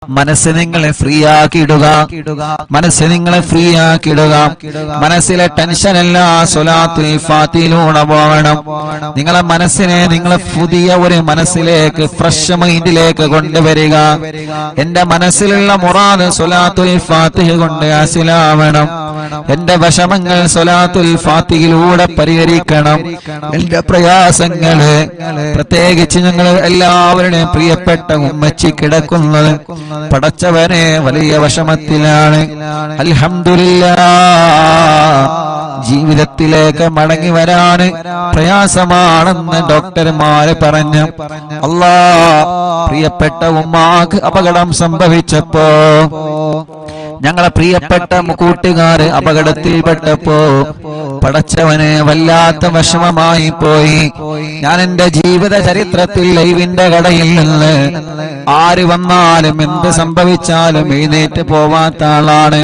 മനസ്സ് നിങ്ങളെ ഫ്രീ ആക്കിയിടുക, മനസ്സ് നിങ്ങളെ ഫ്രീ ആക്കിയിടുക. മനസ്സിലെ ടെൻഷൻ എല്ലാം സ്വലാത്തുൽ ഫാത്തിഹയിലൂടെ പോകണം. നിങ്ങളെ മനസ്സിനെ നിങ്ങളെ പുതിയ ഒരു മനസ്സിലേക്ക്, ഫ്രഷ് മൈൻഡിലേക്ക് കൊണ്ടുവരിക. എന്റെ മനസ്സിലുള്ള മുറാദ് സ്വലാത്തുൽ ഫാത്തിഹ കൊണ്ട് ഹാസിലാവണം. എന്റെ വിഷമങ്ങൾ സ്വലാത്തുൽ ഫാത്തിഹയിലൂടെ പരിഹരിക്കണം. എന്റെ പ്രയാസങ്ങള്, പ്രത്യേകിച്ച് ഞങ്ങൾ എല്ലാവരുടെയും പ്രിയപ്പെട്ട ഉമ്മച്ചി കിടക്കുന്നത് പടച്ചവനെ വലിയ വിഷമത്തിലാണ്. അൽഹംദുലില്ലാഹ്, ജീവിതത്തിലേക്ക് മടങ്ങി വരാന് പ്രയാസമാണെന്ന് ഡോക്ടർമാര് പറഞ്ഞു. അല്ലാഹ്, പ്രിയപ്പെട്ട ഉമ്മാക്ക് അപകടം സംഭവിച്ചപ്പോ, ഞങ്ങളെ പ്രിയപ്പെട്ട കൂട്ടുകാര് അപകടത്തിൽപ്പെട്ടപ്പോ പടച്ചവനെ വല്ലാത്ത വിഷമമായി പോയി. ഞാൻ എന്റെ ജീവിത ചരിത്രത്തിൽ ലൈവിന്റെ കടയിൽ നിന്ന് ആര് വന്നാലും എന്ത് സംഭവിച്ചാലും എഴുന്നേറ്റ് പോവാത്ത ആളാണ്.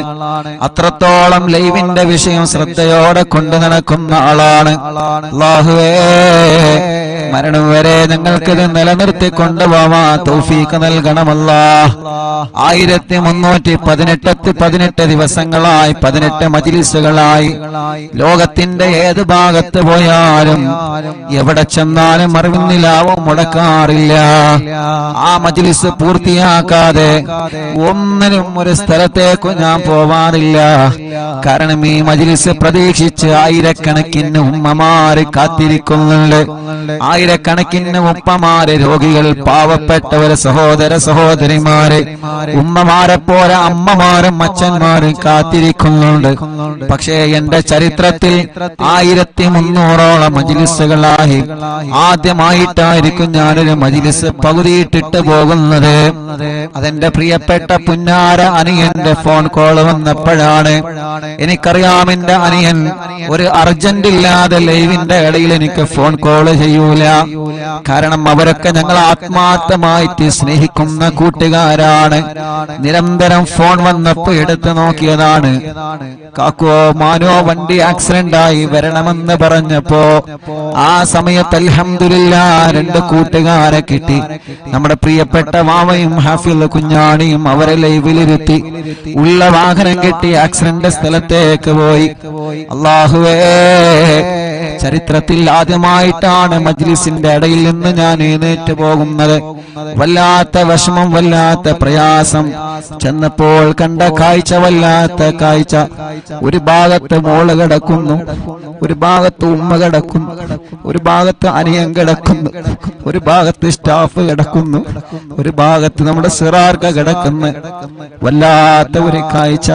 അത്രത്തോളം ലൈവിന്റെ വിഷയം ശ്രദ്ധയോടെ കൊണ്ടു നടക്കുന്ന ആളാണ്. അല്ലാഹുവേ, മരണം വരെ ഞങ്ങൾക്കിത് നിലനിർത്തി കൊണ്ടുപോവാ തൗഫീഖ് നൽകണമല്ലാഹ്. 1318 ദിവസങ്ങളായി, 18 മജ്‌ലിസുകളായി, ലോകത്തിന്റെ ഏത് ഭാഗത്ത് പോയാലും എവിടെ ചെന്നാലും അറിവിന്നിലാവും മുടക്കാറില്ല. ആ മജ്‌ലിസ് പൂർത്തിയാക്കാതെ ഒന്നിനും ഒരു സ്ഥലത്തേക്കും ഞാൻ പോവാറില്ല. കാരണം ഈ മജ്‌ലിസ് പ്രതീക്ഷിച്ച് ആയിരക്കണക്കിന് ഉമ്മമാര് കാത്തിരിക്കുന്നുണ്ട്. ആയിരക്കണക്കിന് ഉപ്പമാര്, രോഗികൾ, പാവപ്പെട്ടവര്, സഹോദര സഹോദരിമാര്, ഉമ്മമാരെ പോലെ അമ്മമാരും അച്ഛന്മാരും കാത്തിരിക്കുന്നുണ്ട്. പക്ഷേ എന്റെ ചരിത്രത്തിൽ 1300ഓളം മജ്‌ലിസുകളായി ആദ്യമായിട്ടായിരിക്കും ഞാനൊരു മജ്‌ലിസ് പകുതിയിട്ടിട്ട് പോകുന്നത്. അതെന്റെ പ്രിയപ്പെട്ട പുന്നാര അനിയന്റെ ഫോൺ കോൾ വന്നപ്പോഴാണ്. എനിക്കറിയാം എന്റെ അനിയൻ ഒരു അർജന്റ് ഇല്ലാതെ ലൈവിന്റെ ഇടയിൽ എനിക്ക് ഫോൺ കോൾ ചെയ്യൂല. കാരണം അവരൊക്കെ ഞങ്ങൾ ആത്മാർത്ഥമായിട്ട് സ്നേഹിക്കുന്ന കൂട്ടുകാരാണ്. നിരന്തരം ഫോൺ വന്നപ്പോ എടുത്തു നോക്കിയതാണ്. കാക്കോ മാനോ വണ്ടി ആക്സിഡന്റ് ആയി വരണമെന്ന് പറഞ്ഞപ്പോ ആ സമയത്ത് അൽഹംദുലില്ലാഹ് 2 കൂട്ടുകാരെ കിട്ടി. നമ്മുടെ പ്രിയപ്പെട്ട വാവയും ഹാഫിൽ കുഞ്ഞാണിയും അവരെ ലൈവിലിരുത്തി ഉള്ള വാഹനം കിട്ടി ആക്സിഡന്റ് സ്ഥലത്തേക്ക് പോയി. അല്ലാഹുവേ, ചരിത്രത്തിൽ ആദ്യമായിട്ടാണ് മജ്‌ലിസിന്റെ ഇടയിൽ നിന്ന് ഞാൻ എഴുന്നേറ്റ് പോകുന്നത്. വല്ലാത്ത വിഷമം, വല്ലാത്ത പ്രയാസം. ചെന്നപ്പോൾ കണ്ട കാഴ്ച വല്ലാത്ത കാഴ്ച. ഒരു ഭാഗത്ത് മോള് കിടക്കുന്നു, ഒരു ഭാഗത്ത് ഉമ്മ കിടക്കുന്നു, ഒരു ഭാഗത്ത് അനിയൻ കിടക്കുന്നു, ഒരു ഭാഗത്ത് സ്റ്റാഫ് കിടക്കുന്നു, ഒരു ഭാഗത്ത് നമ്മുടെ സിറാർക്ക കിടക്കുന്നു. വല്ലാത്ത ഒരു കാഴ്ച.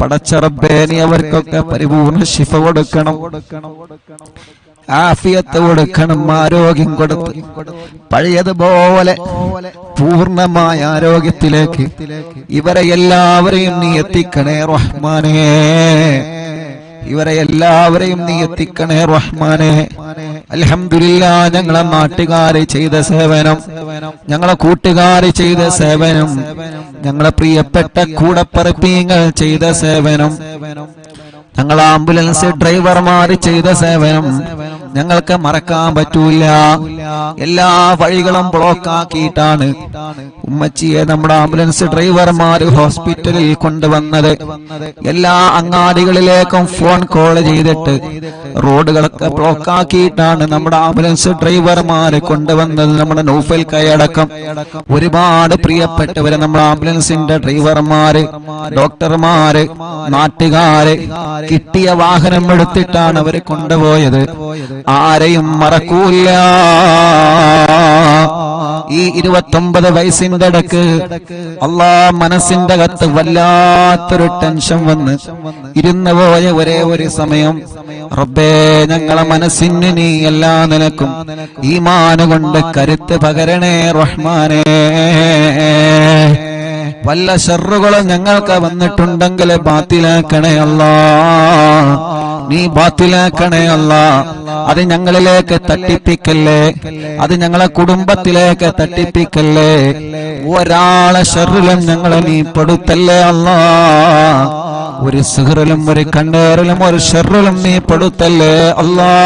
പടച്ച റബ്ബേ, നീ അവർക്കൊക്കെ പരിപൂർണ്ണ ശിഫ കൊടുക്കണം, ആഫിയത്ത് കൊടുക്കണം, ആരോഗ്യം കൊടുത്ത് പഴയതുപോലെ പൂർണ്ണമായ ആരോഗ്യത്തിലേക്ക് ഇവരെ എല്ലാവരെയും നീ എത്തിക്കണേ റഹ്മാനേ. ഇവരെ എല്ലാവരെയും നീ എത്തിക്കണേ റഹ്മാനേ. അൽഹംദുലില്ലാഹ്, ഞങ്ങളെ നാട്ടുകാരെ ചെയ്ത സേവനം, ഞങ്ങളെ കൂട്ടുകാരെ ചെയ്ത സേവനം, ഞങ്ങളെ പ്രിയപ്പെട്ട കൂടപ്പറപ്പീങ്ങൾ ചെയ്ത സേവനം, ഞങ്ങൾ ആംബുലൻസ് ഡ്രൈവർമാർ ചെയ്ത സേവനം ഞങ്ങൾക്ക് മറക്കാൻ പറ്റൂല. എല്ലാ വഴികളും ബ്ലോക്ക് ആക്കിയിട്ടാണ് ഉമ്മച്ചിയെ നമ്മുടെ ആംബുലൻസ് ഡ്രൈവർമാർ ഹോസ്പിറ്റലിൽ കൊണ്ടുവന്നത്. എല്ലാ അങ്ങാടികളിലേക്കും ഫോൺ കോൾ ചെയ്തിട്ട് റോഡുകളൊക്കെ ബ്ലോക്ക് ആക്കിയിട്ടാണ് നമ്മുടെ ആംബുലൻസ് ഡ്രൈവർമാരെ കൊണ്ടുവന്നത്. നമ്മുടെ നൗഫൽ കൈയടക്കം ഒരുപാട് പ്രിയപ്പെട്ടവരെ നമ്മുടെ ആംബുലൻസിന്റെ ഡ്രൈവർമാര്, ഡോക്ടർമാര്, നാട്ടുകാര് കിട്ടിയ വാഹനം എടുത്തിട്ടാണ് അവരെ കൊണ്ടുപോയത്. ആരെയും മറക്കൂല. ഈ 29 വയസ്സിന്റെ ഇടക്ക് മനസ്സിന്റെ അകത്ത് വല്ലാത്തൊരു ടെൻഷൻ വന്ന് ഇരുന്നു പോയ ഒരേ ഒരു സമയം, റബ്ബേ, ഞങ്ങളെ മനസ്സിന് നീ എല്ലാ നിലക്കും ഈമാൻ കൊണ്ട് കരുത്ത് പകരണേ റഹ്മാനേ. വല്ല ശർറുകളും ഞങ്ങൾക്ക് വന്നിട്ടുണ്ടെങ്കിൽ ബാത്തിലാക്കണേ അല്ലാഹ്, നീ ബാത്തിലാക്കണേ അല്ലാഹ്. അത് ഞങ്ങളിലേക്ക് തട്ടിപ്പിക്കല്ലേ, അത് ഞങ്ങളെ കുടുംബത്തിലേക്ക് തട്ടിപ്പിക്കല്ലേ. ഒരാളെ ശർറിലും ഞങ്ങളെ നീ പെടുത്തല്ലേ അല്ലാഹ്. ഒരു സിഹറിലും ഒരു കണ്ണേറിലും ഒരു ശർറിലും നീ പെടുത്തല്ലേ അല്ലാഹ്.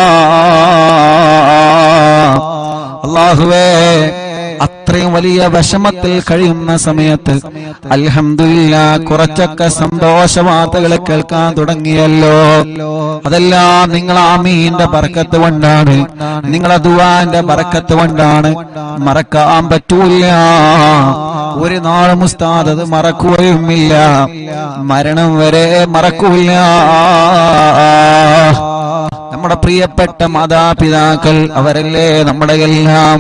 അല്ലാഹുവേ, ഇത്രയും വലിയ വിഷമത്തിൽ കഴിയുന്ന സമയത്ത് അൽഹംദുലില്ലാഹ് കുറച്ചൊക്കെ സന്തോഷ വാർത്തകൾ കേൾക്കാൻ തുടങ്ങിയല്ലോ. അതെല്ലാം നിങ്ങൾ ആമീന്റെ ബർക്കത്ത് കൊണ്ടാണ്, നിങ്ങളെ ദുആന്റെ ബർക്കത്ത് കൊണ്ടാണ്. മറക്കാൻ പറ്റൂല, ഒരു നാളും ഉസ്താദ് അത് മറക്കുകയുമില്ല, മരണം വരെ മറക്കൂല. നമ്മുടെ പ്രിയപ്പെട്ട മാതാപിതാക്കൾ അവരല്ലേ നമ്മുടെ എല്ലാം,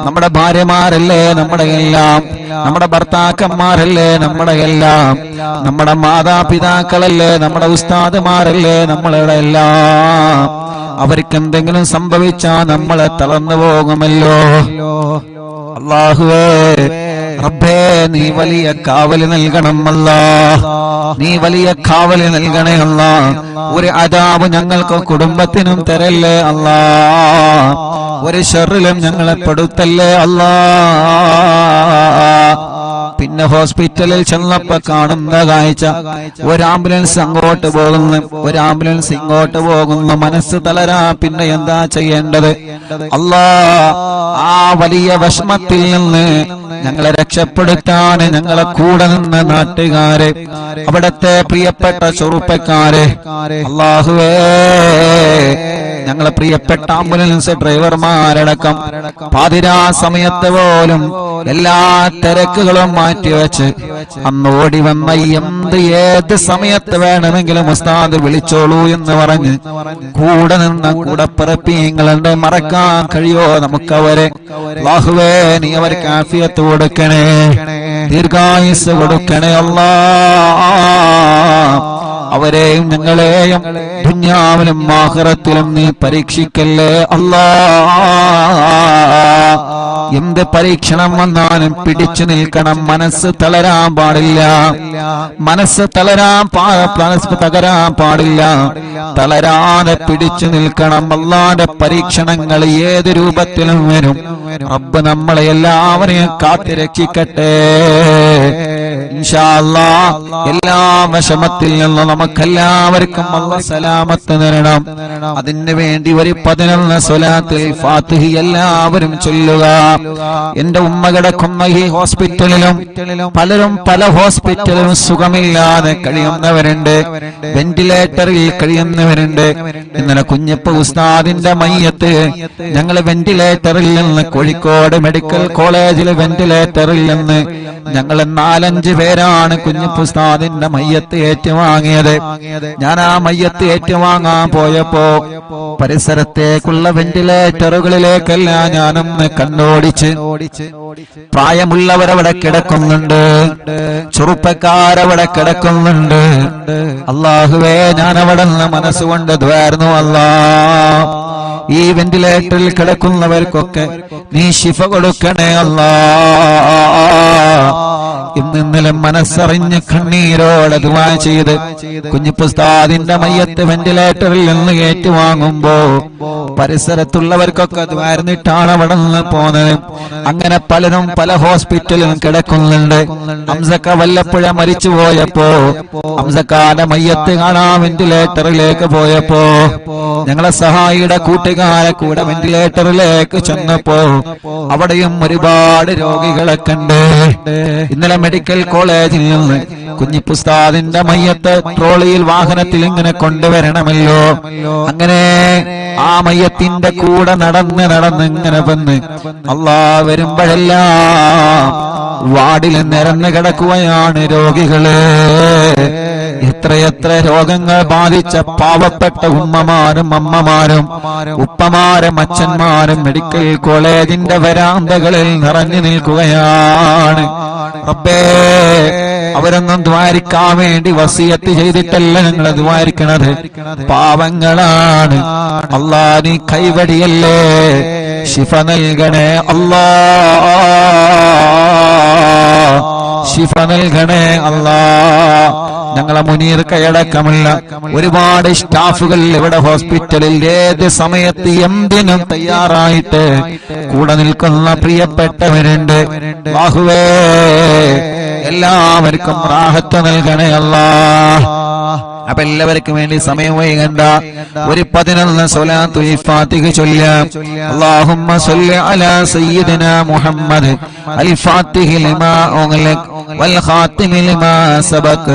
നമ്മുടെ ഭാര്യമാരല്ലേ നമ്മുടെ എല്ലാം, നമ്മുടെ ഭർത്താക്കന്മാരല്ലേ നമ്മുടെ എല്ലാം, നമ്മുടെ മാതാപിതാക്കളല്ലേ നമ്മുടെ ഉസ്താദുമാരല്ലേ നമ്മളുടെ എല്ലാം. അവർക്ക് എന്തെങ്കിലും സംഭവിച്ചാൽ നമ്മളെ തളർന്നു പോകുമല്ലോ. അല്ലാഹുവേ റബ്ബേ നീ വലിയ കാവല് നൽകണം അല്ലാ, നീ വലിയ കാവല് നൽകണേ അല്ലാ. ഒരു അദാബ് ഞങ്ങൾക്ക് കുടുംബത്തിനും തരല്ലേ അല്ലാ, ഒരു ശർറിലും ഞങ്ങളെ പെടുത്തല്ലേ അല്ലാ. പിന്നെ ഹോസ്പിറ്റലിൽ ചെന്നപ്പോ കാണുന്ന കാഴ്ച, ഒരു ആംബുലൻസ് അങ്ങോട്ട് പോകുന്നു, ഒരു ആംബുലൻസ് ഇങ്ങോട്ട് പോകുന്നു. മനസ്സ് തളരാ, പിന്നെ എന്താ ചെയ്യേണ്ടത്? അല്ലാ, ആ വലിയ വിഷമത്തിൽ നിന്ന് ഞങ്ങളെ രക്ഷപ്പെടുത്താൻ ഞങ്ങളെ കൂടെ നിന്ന് നാട്ടുകാരെ, അവിടത്തെ പ്രിയപ്പെട്ട ചെറുപ്പക്കാരെ, അല്ലാഹുവേ ഞങ്ങളെ പ്രിയപ്പെട്ട ആംബുലൻസ് ഡ്രൈവർമാരടക്കം പാതിരാ സമയത്ത് പോലും എല്ലാ തിരക്കുകളും മാറ്റിവെച്ച് അന്ന് ഓടി വന്ന ഏത് സമയത്ത് വേണമെങ്കിലും ഉസ്താദ് വിളിച്ചോളൂ എന്ന് പറഞ്ഞ് കൂടെ നിന്ന കൂടപ്പിറപ്പിങ്ങളുടെ മറക്കാൻ കഴിയോ നമുക്കവരെ? അല്ലാഹുവേ നീ അവർക്ക് ആഫിയത്ത് കൊടുക്കണേ, ദീർഘായുസ് കൊടുക്കണേ അല്ലാ. അവരെയും ഞങ്ങളെയും ദുനിയാവിലും ആഖിറത്തിലും നീ പരീക്ഷിക്കല്ലേ അല്ലാ. എന്ത് പരീക്ഷണം വന്നാലും പിടിച്ചു നിൽക്കണം, മനസ്സ് തളരാൻ പാടില്ല, മനസ്സ് തകരാൻ പാടില്ല, തളരാതെ പിടിച്ചു നിൽക്കണം. അല്ലാഹുവിന്റെ പരീക്ഷണങ്ങൾ ഏത് രൂപത്തിലും വരും. റബ്ബ് നമ്മളെ എല്ലാവരെയും കാത്തുരക്ഷിക്കട്ടെ ഇൻഷാ അല്ലാഹ്. എല്ലാ വിഷമത്തിൽ നിന്നും നമുക്കെല്ലാവർക്കും അല്ലാഹ് സലാമത്ത് തരണം. അതിനു വേണ്ടി ഒരു 11 സ്വലാത്തുൽ ഫാത്തിഹ എല്ലാവരും ചൊല്ലുക. എന്റെ ഉമ്മ കിടക്കുന്ന ഈ ഹോസ്പിറ്റലിലും പലരും പല ഹോസ്പിറ്റലിലും സുഖമില്ലാതെ കഴിയുന്നവരുണ്ട്, വെന്റിലേറ്ററിൽ കഴിയുന്നവരുണ്ട്. ഇന്നലെ കുഞ്ഞപ്പ ഉസ്താദിന്റെ മയ്യത്ത് ഞങ്ങൾ വെന്റിലേറ്ററിൽ നിന്ന് കോഴിക്കോട് മെഡിക്കൽ കോളേജിലെ വെന്റിലേറ്ററിൽ നിന്ന് ഞങ്ങൾ 4-5 പേരാണ് കുഞ്ഞപ്പ ഉസ്താദിന്റെ മയ്യത്ത് ഏറ്റുവാങ്ങിയത്. ഞാൻ ആ മയ്യത്ത് ഏറ്റുവാങ്ങാൻ പോയപ്പോ പരിസരത്തേക്കുള്ള വെന്റിലേറ്ററുകളിലേക്കല്ല ഞാനൊന്ന് കണ്ണോടിച്ച്. പ്രായമുള്ളവരവിടെ കിടക്കുന്നുണ്ട്, ചെറുപ്പക്കാരവിടെ കിടക്കുന്നുണ്ട്. അല്ലാഹുവേ ഞാൻ അവിടെ നിന്ന് മനസ്സുകൊണ്ട് ദ്വാരുന്നു അല്ലാ, ഈ വെന്റിലേറ്ററിൽ കിടക്കുന്നവർക്കൊക്കെ നീ ശിഫ കൊടുക്കണേ അല്ലാ. ഇന്നലെ മനസ്സറിഞ്ഞ് കണ്ണീരോടെ ദുആ ചെയ്ത് കുഞ്ഞിപ്പുസ്താദിന്റെ മയ്യത്ത് വെന്റിലേറ്ററിൽ നിന്ന് ഏറ്റുവാങ്ങുമ്പോ പരിസരത്തുള്ളവർക്കൊക്കെ ദ്വാരന്നിട്ടാണ് അവിടെ നിന്ന് പോന്നത്. അങ്ങനെ പലരും പല ഹോസ്പിറ്റലിലും കിടക്കുന്നുണ്ട്. ഹംസക്ക വല്ലപ്പുഴ മരിച്ചു പോയപ്പോ ഹംസക്കാന്റെ മയ്യത്ത് കാണാൻ വെന്റിലേറ്ററിലേക്ക് പോയപ്പോ ഞങ്ങളെ സഹായിയുടെ കൂട്ടുകാരെ കൂടെ വെന്റിലേറ്ററിലേക്ക് ചെന്നപ്പോ അവിടെയും ഒരുപാട് രോഗികളെ കണ്ട്. ഇന്നലെ മെഡിക്കൽ കോളേജിൽ നിന്ന് കുഞ്ഞിപ്പുസ്താദിന്റെ മയ്യത്ത് ട്രോളിയിൽ വാഹനത്തിൽ ഇങ്ങനെ കൊണ്ടുവരണമല്ലോ. അങ്ങനെ ആ മയ്യത്തിന്റെ കൂടെ നടന്ന് ഇങ്ങനെ വന്ന് അല്ലാ വരുമ്പോഴെല്ലാം വാർഡിൽ നിരന്ന് കിടക്കുകയാണ് രോഗികള്. എത്രയെത്ര രോഗങ്ങൾ ബാധിച്ച പാവപ്പെട്ട ഉമ്മമാരും അമ്മമാരും ഉപ്പമാരും അച്ഛന്മാരും മെഡിക്കൽ കോളേജിന്റെ വരാന്തകളിൽ നിറഞ്ഞു നിൽക്കുകയാണ്. റബ്ബേ അവരൊന്നും ദ്വാരിക്കാൻ വേണ്ടി വസിയത്ത് ചെയ്തിട്ടല്ല ഞങ്ങൾ ദ്വാരിക്കണത്, പാവങ്ങളാണ്. അല്ലാ നീ കൈവടിയല്ലേ, ശിഫ നൽകണേ അല്ലാ, ശിഫ നൽകണേ അല്ലാ. ഞങ്ങളെ മുനീർ കൈയടക്കമുള്ള ഒരുപാട് സ്റ്റാഫുകൾ ഇവിടെ ഹോസ്പിറ്റലിൽ ഏത് സമയത്ത് എന്തിനും തയ്യാറായിട്ട് കൂടെ നിൽക്കുന്ന പ്രിയപ്പെട്ടവരുണ്ട്. അല്ലാഹുവേ എല്ലാവർക്കും റാഹത്ത് നൽകണേ അല്ലാ. അപ്പൊ എല്ലാവർക്കും വേണ്ടി സമയം വൈകണ്ട, ഒരു 11 സ്വലാത്തുൽ ഫാത്തിഹ ചൊല്ലാം. അല്ലാഹുമ്മ സ്വല്ലി അലാ സയ്യിദിനാ മുഹമ്മദ് അൽ ഫാത്തിഹി ലിമാ ഉഗ്ലിഖ വൽ ഖാതിമി ലിമാ സബഖ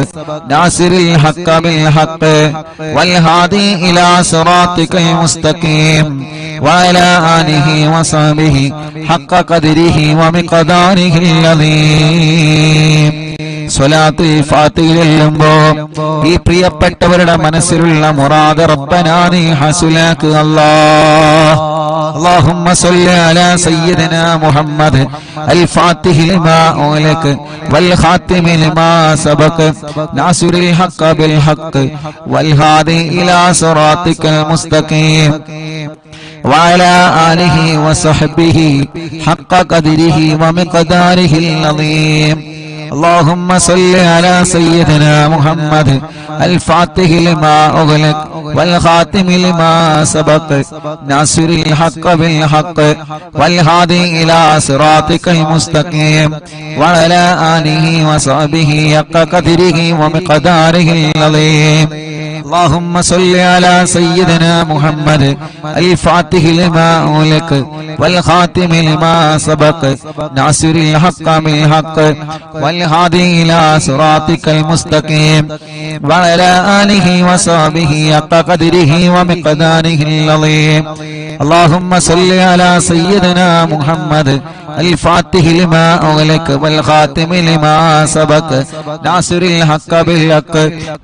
നാസിറിൽ ഹഖ്ഖ ബിൽ ഹഖ് വൽ ഹാദി ഇലാ സിറാത്തിക്കൽ മുസ്തഖീം വഅലാ ആലിഹി വസഹ്ബിഹി ഹഖ്ഖ ഖദ്രിഹി വമിഖ്ദാരിഹിൽ അദീം. സ്വലാത്തുൽ ഫാത്തിഹ ചൊല്ലുമ്പോ ഈ പ്രിയപ്പെട്ടവരുടെ മനസ്സിലുള്ള മുറാദ് റബ്ബനാ നീ ഹസുലാക്ക് അല്ലാഹ്. اللهم صل على سيدنا محمد الفاتح لما أغلق والخاتم لما سبق ناصر الحق بالحق والهادي إلى صراطك المستقيم وعلى آله وصحبه حق قدره ومقداره العظيم. اللهم صل على سيدنا محمد الفاتح لما أغلق والخاتم لما سبق ناصر الحق بالحق والهادي إلى صراطك المستقيم وعلى آله وصحبه حق قدره ومقداره العظيم. اللهم صل على سيدنا محمد الفاتح لما أغلق والخاتم لما سبق ناصر الحق بالحق والهادي إلى صراطك المستقيم وعلى آله وصحبه حق قدره ومقداره العظيم. اللهم صل على سيدنا محمد الفاتح لما أغلق والخاتم لما سبق ناصر الحق بالحق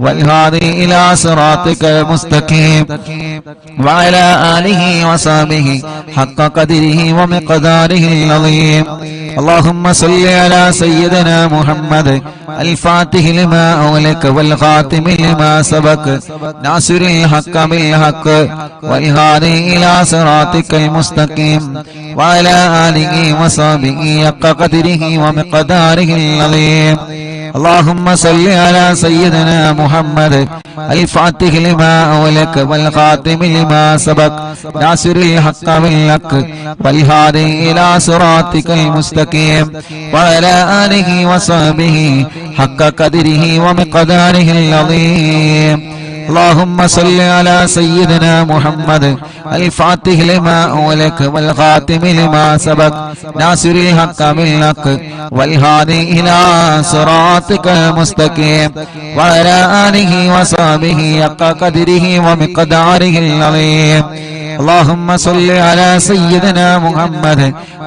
والهادي إلى صراطك المستقيم وعلى آله وصحبه حق قدره ومقداره العظيم. اللهم صل على سيدنا محمد الفاتح لما أغلق والخاتم لما سبق ناصر الحق بالحق والهادي إلى صراطك المستقيم وعلى آله وصحبه حق قدره ومقداره العظيم. اللهم صل على سيدنا محمد الفاتح لما أغلق والخاتم لما سبق ناصر الحق بالحق والهادي إلى صراطك المستقيم وعلى آله وصحبه حق قدره ومقداره العظيم. اللهم صل على سيدنا محمد الفاتح لما أغلق والخاتم لما سبق ناصر الحق بالحق والهادي إلى صراطك المستقيم وعلى آله وصحبه حق قدره ومقداره العظيم. اللهم صل على سيدنا محمد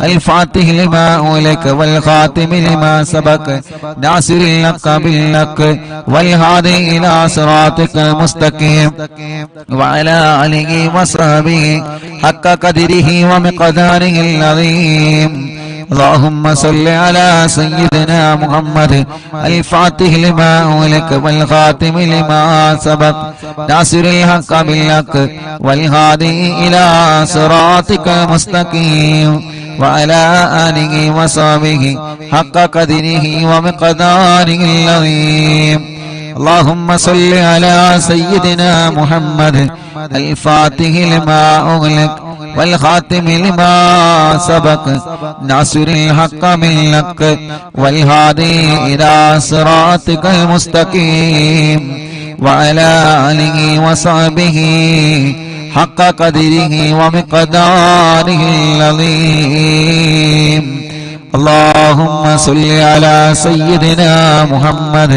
الفاتح لما أغلق والخاتم لما سبق ناصر الحق بالحق والهادي إلى صراطك المستقيم وعلى آله وصحبه حق قدره ومقداره العظيم. اللهم صل على سيدنا محمد الفاتح لما أغلق والخاتم لما سبق ناصر الحق بالحق والهادي إلى صراطك المستقيم وعلى آله وصحبه حق قدره ومقداره العظيم. اللهم صل على سيدنا محمد الفاتح لما أغلق والخاتم لما سبق ناصر الحق بالحق والهادي إلى صراطك المستقيم وعلى آله وصحبه حق قدره ومقداره العظيم. اللهم صل على سيدنا محمد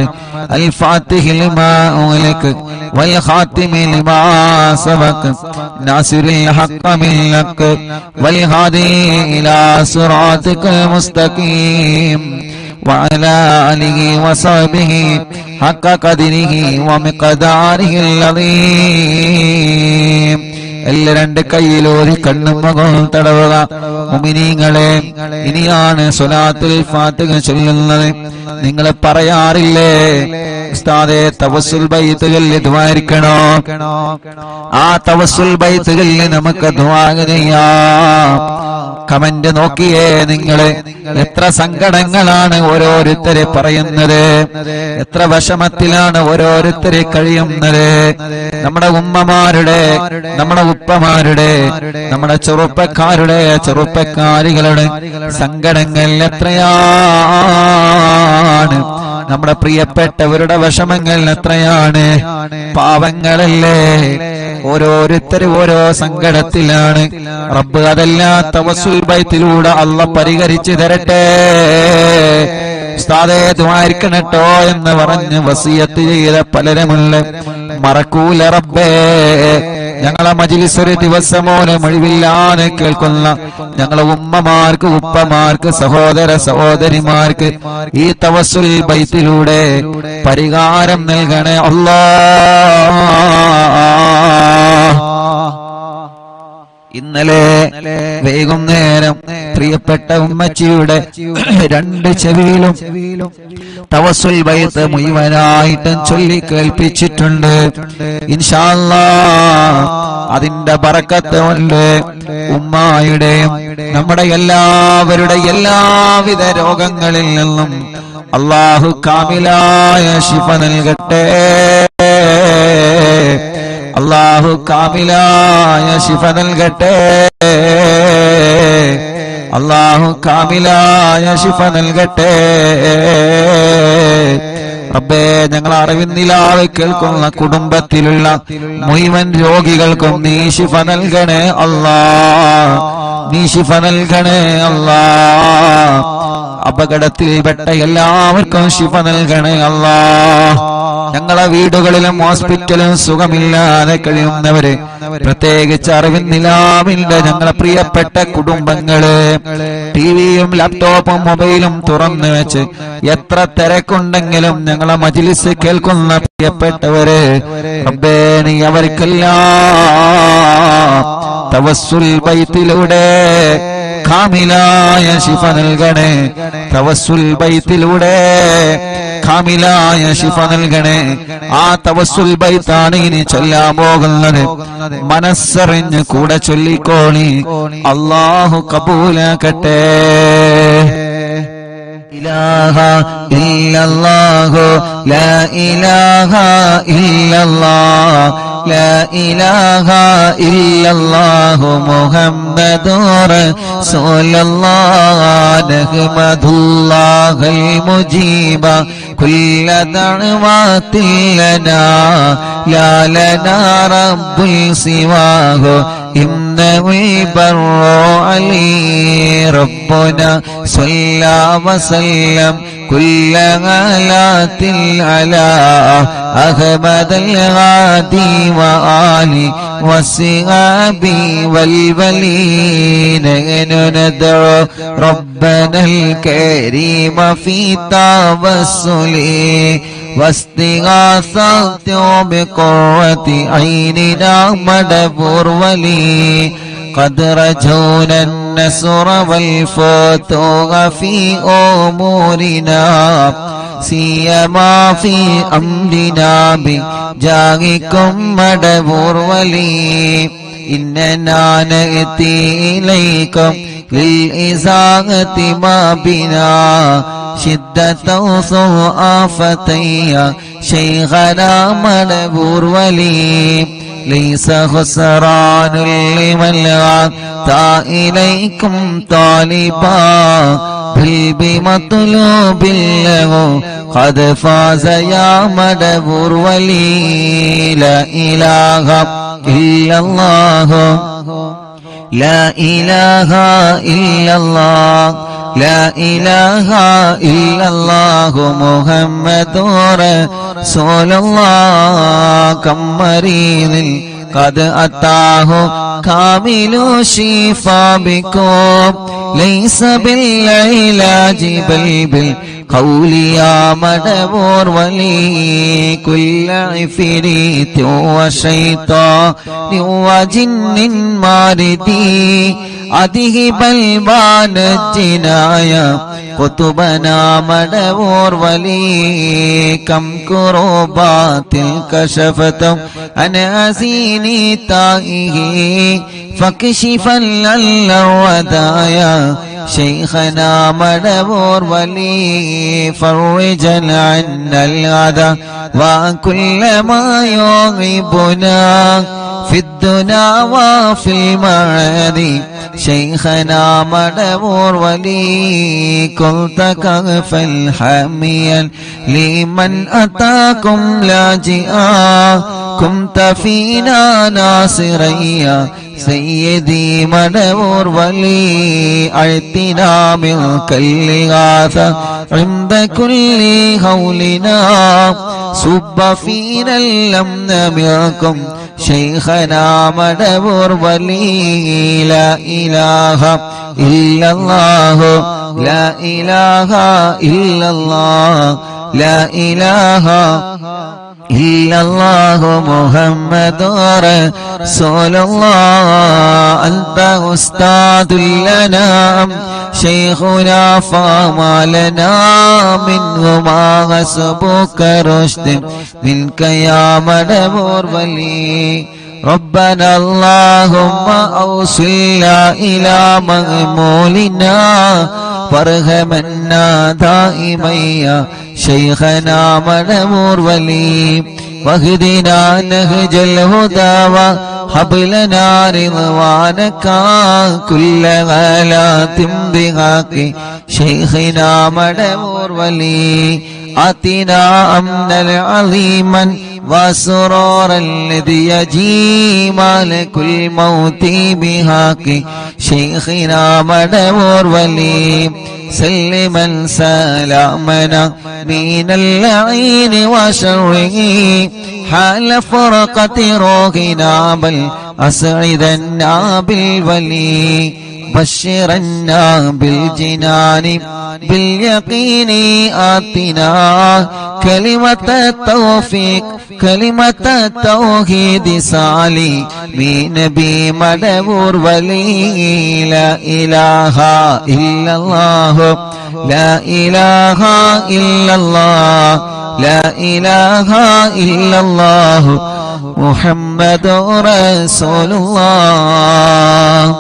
الفاتح لما أغلق والخاتم لما سبق ناصر الحق بالحق والهادي إلى صراطك المستقيم وعلى آله وصحبه حق قدره ومقداره العظيم. എല്ലാ രണ്ട് കൈയിലോരി കണ്ണും മുഖവും തടവുക. മുഅ്മിനീങ്ങളെ, ഇനിയാണ് സ്വലാത്തുൽ ഫാത്തിഹ ചൊല്ലുന്നത്. നിങ്ങൾ പറയാറില്ലേ ഉസ്താദേ തവസ്സുൽ ബൈത്തുകളിൽ ദുആയിരിക്കണോ? ആ തവസ്സുൽ ബൈത്തുകളിൽ നമുക്ക് ദുആ ചെയ്യാം. കമന്റ് നോക്കിയേ നിങ്ങള്, എത്ര സങ്കടങ്ങളാണ് ഓരോരുത്തരെ പറയുന്നത്, എത്ര വിഷമത്തിലാണ് ഓരോരുത്തരെ കഴിയുന്നത്. നമ്മുടെ ഉമ്മമാരുടെ, നമ്മുടെ ഉപ്പമാരുടെ, നമ്മുടെ ചെറുപ്പക്കാരുടെ, ചെറുപ്പക്കാരികളുടെ സങ്കടങ്ങൾ എത്രയാണ്. നമ്മുടെ പ്രിയപ്പെട്ടവരുടെ വിഷമങ്ങൾ എത്രയാണ്. പാവങ്ങളല്ലേ, ഓരോരുത്തരും ഓരോ സങ്കടത്തിലാണ്. റബ്ബ് അതെല്ലാം തവസ്സുൽ ബൈത്തിലൂടെ അല്ലാഹ് പരിഹരിച്ചു തരട്ടെ. ഉസ്താദേ ദുആയിരിക്കണട്ടോ എന്ന് പറഞ്ഞ് വസിയത്ത് ചെയ്ത പലരുമുള്ള മറക്കൂല റബ്ബേ. ഞങ്ങളെ മജ്ലിസ് ഒരു ദിവസമോനെ മൊഴിവില്ലാതെ കേൾക്കുന്ന ഞങ്ങളെ ഉമ്മമാർക്ക്, ഉപ്പമാർക്ക്, സഹോദര സഹോദരിമാർക്ക് ഈ തവസ്സുൽ ബൈത്തിലൂടെ പരിഹാരം നൽകണേ അല്ലാഹ്. ഇന്നലെ വൈകുന്നേരം പ്രിയപ്പെട്ട ഉമ്മച്ചിയുടെ രണ്ട് ചെവിയിലും തവസ്സുൽ ബൈത്ത് മുഴുവനായിട്ടും ചൊല്ലി കേൾപ്പിച്ചിട്ടുണ്ട്. ഇൻഷാ അല്ലാഹ് അതിന്റെ ബറക്കത്ത് കൊണ്ട് ഉമ്മായുടെയും നമ്മുടെ എല്ലാവരുടെ എല്ലാവിധ രോഗങ്ങളിൽ നിന്നും അല്ലാഹു കാമിലായ ശിഫ നൽകട്ടെ. അല്ലാഹു കാമിലായ ശിഫ നൽകട്ടെ. അല്ലാഹു കാമിലായ ശിഫ നൽകട്ടെ. റബ്ബേ, ഞങ്ങൾ അറിവിന്നിലാവ് കേൾക്കുന്ന കുടുംബത്തിലുള്ള മുഴുവൻ രോഗികൾക്കും നീ ശിഫ നൽകണേ അല്ലാഹ്. നീ ശിഫ നൽകണേ അല്ലാഹ്. അപകടത്തിൽപ്പെട്ട എല്ലാവർക്കും ശിഫ നൽകണേ അല്ലാഹ്. ഞങ്ങളെ വീടുകളിലും ഹോസ്പിറ്റലും സുഖമില്ലാതെ കഴിയുന്നവര്, പ്രത്യേകിച്ച് അറിവിന്നിലാവിന്റെ ഞങ്ങളെ പ്രിയപ്പെട്ട കുടുംബങ്ങള്, ടിവിയും ലാപ്ടോപ്പും മൊബൈലും തുറന്നു വെച്ച് എത്ര തിരക്കുണ്ടെങ്കിലും ഞങ്ങളെ മജ്ലിസ് കേൾക്കുന്ന പ്രിയപ്പെട്ടവര്, റബ്ബേ നീ അവർക്കെല്ലാം തവസ്സുൽ ബൈത്തിലൂടെ കാമിലായ ശിഫ നൽകണേ. തവസ്സുൽ ബൈത്തിലൂടെ കാമിലായ ശിഫ നൽകണേ. ആ തവസ്സുൽ ബൈത്താണ് ഇനി ചൊല്ലാൻ പോകുന്നത്. മനസ്സറിഞ്ഞ് കൂടെ ചൊല്ലിക്കോളി. അല്ലാഹു കബൂലാക്കട്ടെ. ഇലാഹ ഇല്ലല്ലാഹു ലാ ഇലാഹ ഇല്ലല്ലാഹ് ലാ ഇലാഹ ഇല്ലല്ലാഹു മുഹമ്മദുർ റസൂലുള്ളാഹ് നഹ്മദുല്ലാഹൽ മുജീബ കുല്ല ദഅവാതിൽ ലനാ ലാ ലനാ റബ്ബുൽ സിവാഹു ഇന്നഹുൽ ബർറു അലീ റബ്ബുനാ സ്വല്ലാ വസല്ലം കുല്ല ഗലാത്തിൽ അലാ അഹ്മദൽ ഗാദി വആലി വസ്ഹാബി വൽവലീന നദഉ റബ്ബനൽ കരീമ ഫീ തവസ്സുലി واستغاثة بقرة عيننا مدبر ولي قد رجونا النصر والفتوح في أمورنا سيما في أمرنا بجاهكم مدبر ولي إننا نأتي إليكم للإزاغة ما بنا شدة آفتي شيخنا مدبور ولي ليس خسران لمن أتى إليكم طالبا بل بمطلوب له قد فاز يا مدبور ولي لا إله إلا الله لا إله إلا الله لا إله إلا الله محمد رسول الله كم مريض قد أتاه كامل شفاء بكم ليس بالعلاج بل بالقول يا مدبور ولي كل عفريت وشيطان وجن ماردي أذهب البان الجنايا قطبنا مدبور ولي كم كروبات كشفتم عن أزيني تائه فكشفا للودايا شيخنا مدبور ولي فرجا عنا الأذى وكل ما يغيبنا في الدنا وفي المعاد شيخنا مدبور ولي كنت كغفا حاميا لمن أتاكم لاجئا كنت فينا ناصريا سيدي مدبور ولي أعطنا منك الإغاثة عند كل هولنا صب فينا الأمن منكم شيخنا مدبور ولي لا إله إلا الله لا إله إلا الله لا إله إلا الله محمد رسول الله أنت أستاذ لنا شيخنا فما لنا منه ما حسبك رشد منك يا مدبور ولي ربنا اللهم أوصلنا إلى مغمولنا وارحمنا دائما يا شيخنا مدبور ولي واهدنا نهج الهدى وهب لنا رضوانك كل غلات بحق شيخنا مدبور ولي آتنا أمنا عظيما وسرورا الذي يجي مالك الموت بحق شيخنا مدبور ولي سلما سلامنا من اللعين وشره حال فرقة روحنا بل أسعدنا بالولي بشرنا بالجنان باليقين آتنا كلمة التوفيق كلمة التوحيد سالي من نبي مدبور ولي لا إله إلا الله لا إله إلا الله لا إله إلا الله محمد رسول الله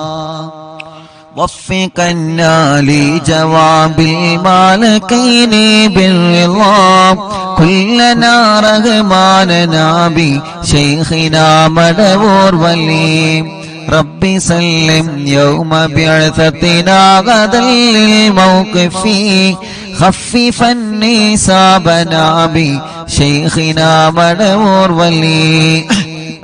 وفقنا لجواب المالكين بالرضا كلنا رغماننا بشيخنا مدبور ولي ربي سلم يوم بعثتنا غدا للموقف خففا نسابنا بشيخنا مدبور ولي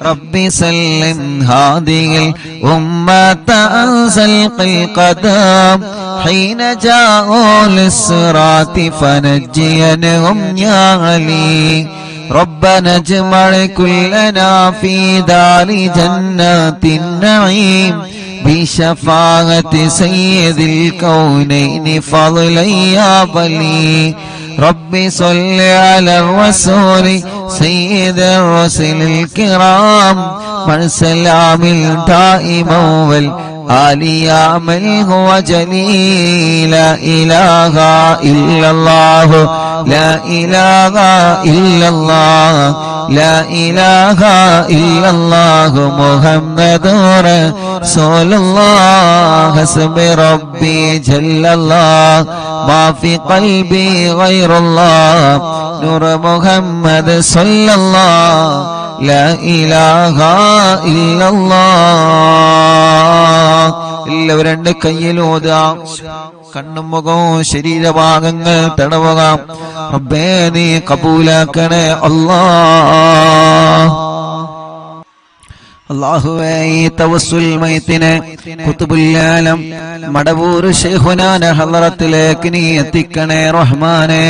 ربي سلم هذه الأمة أنزل القدم حين جاءوا للصراط فنجينهم يا علي ربنا اجمع كلنا في دار جنات النعيم بشفاعة سيد الكونين فضلا يا بلي ربي صل على الرسول سيد الرسل الكرام من سلام دائما والآل يا من هو جليل لا إله إلا الله لا إله إلا الله لا إله إلا الله محمد رسول الله حسب ربي جل الله ما في قلبي غير الله نور محمد صلى الله لا إله إلا الله എല്ലാവരും രണ്ട് കയ്യിലൂതാം കണ്ണും മുഖവും ശരീരഭാഗങ്ങൾ തടവുക റബ്ബേ നീ കബൂലാക്കണേ അല്ലാഹ് അല്ലാഹുവേ ഈ തവസ്സുൽ മൈത്തിനെ ഖുതുബുൽ ആലം മടവൂർ ശൈഖുനാന്റെ ഹളറത്തിലേക്ക് നീ എത്തിക്കണേ റഹ്മാനേ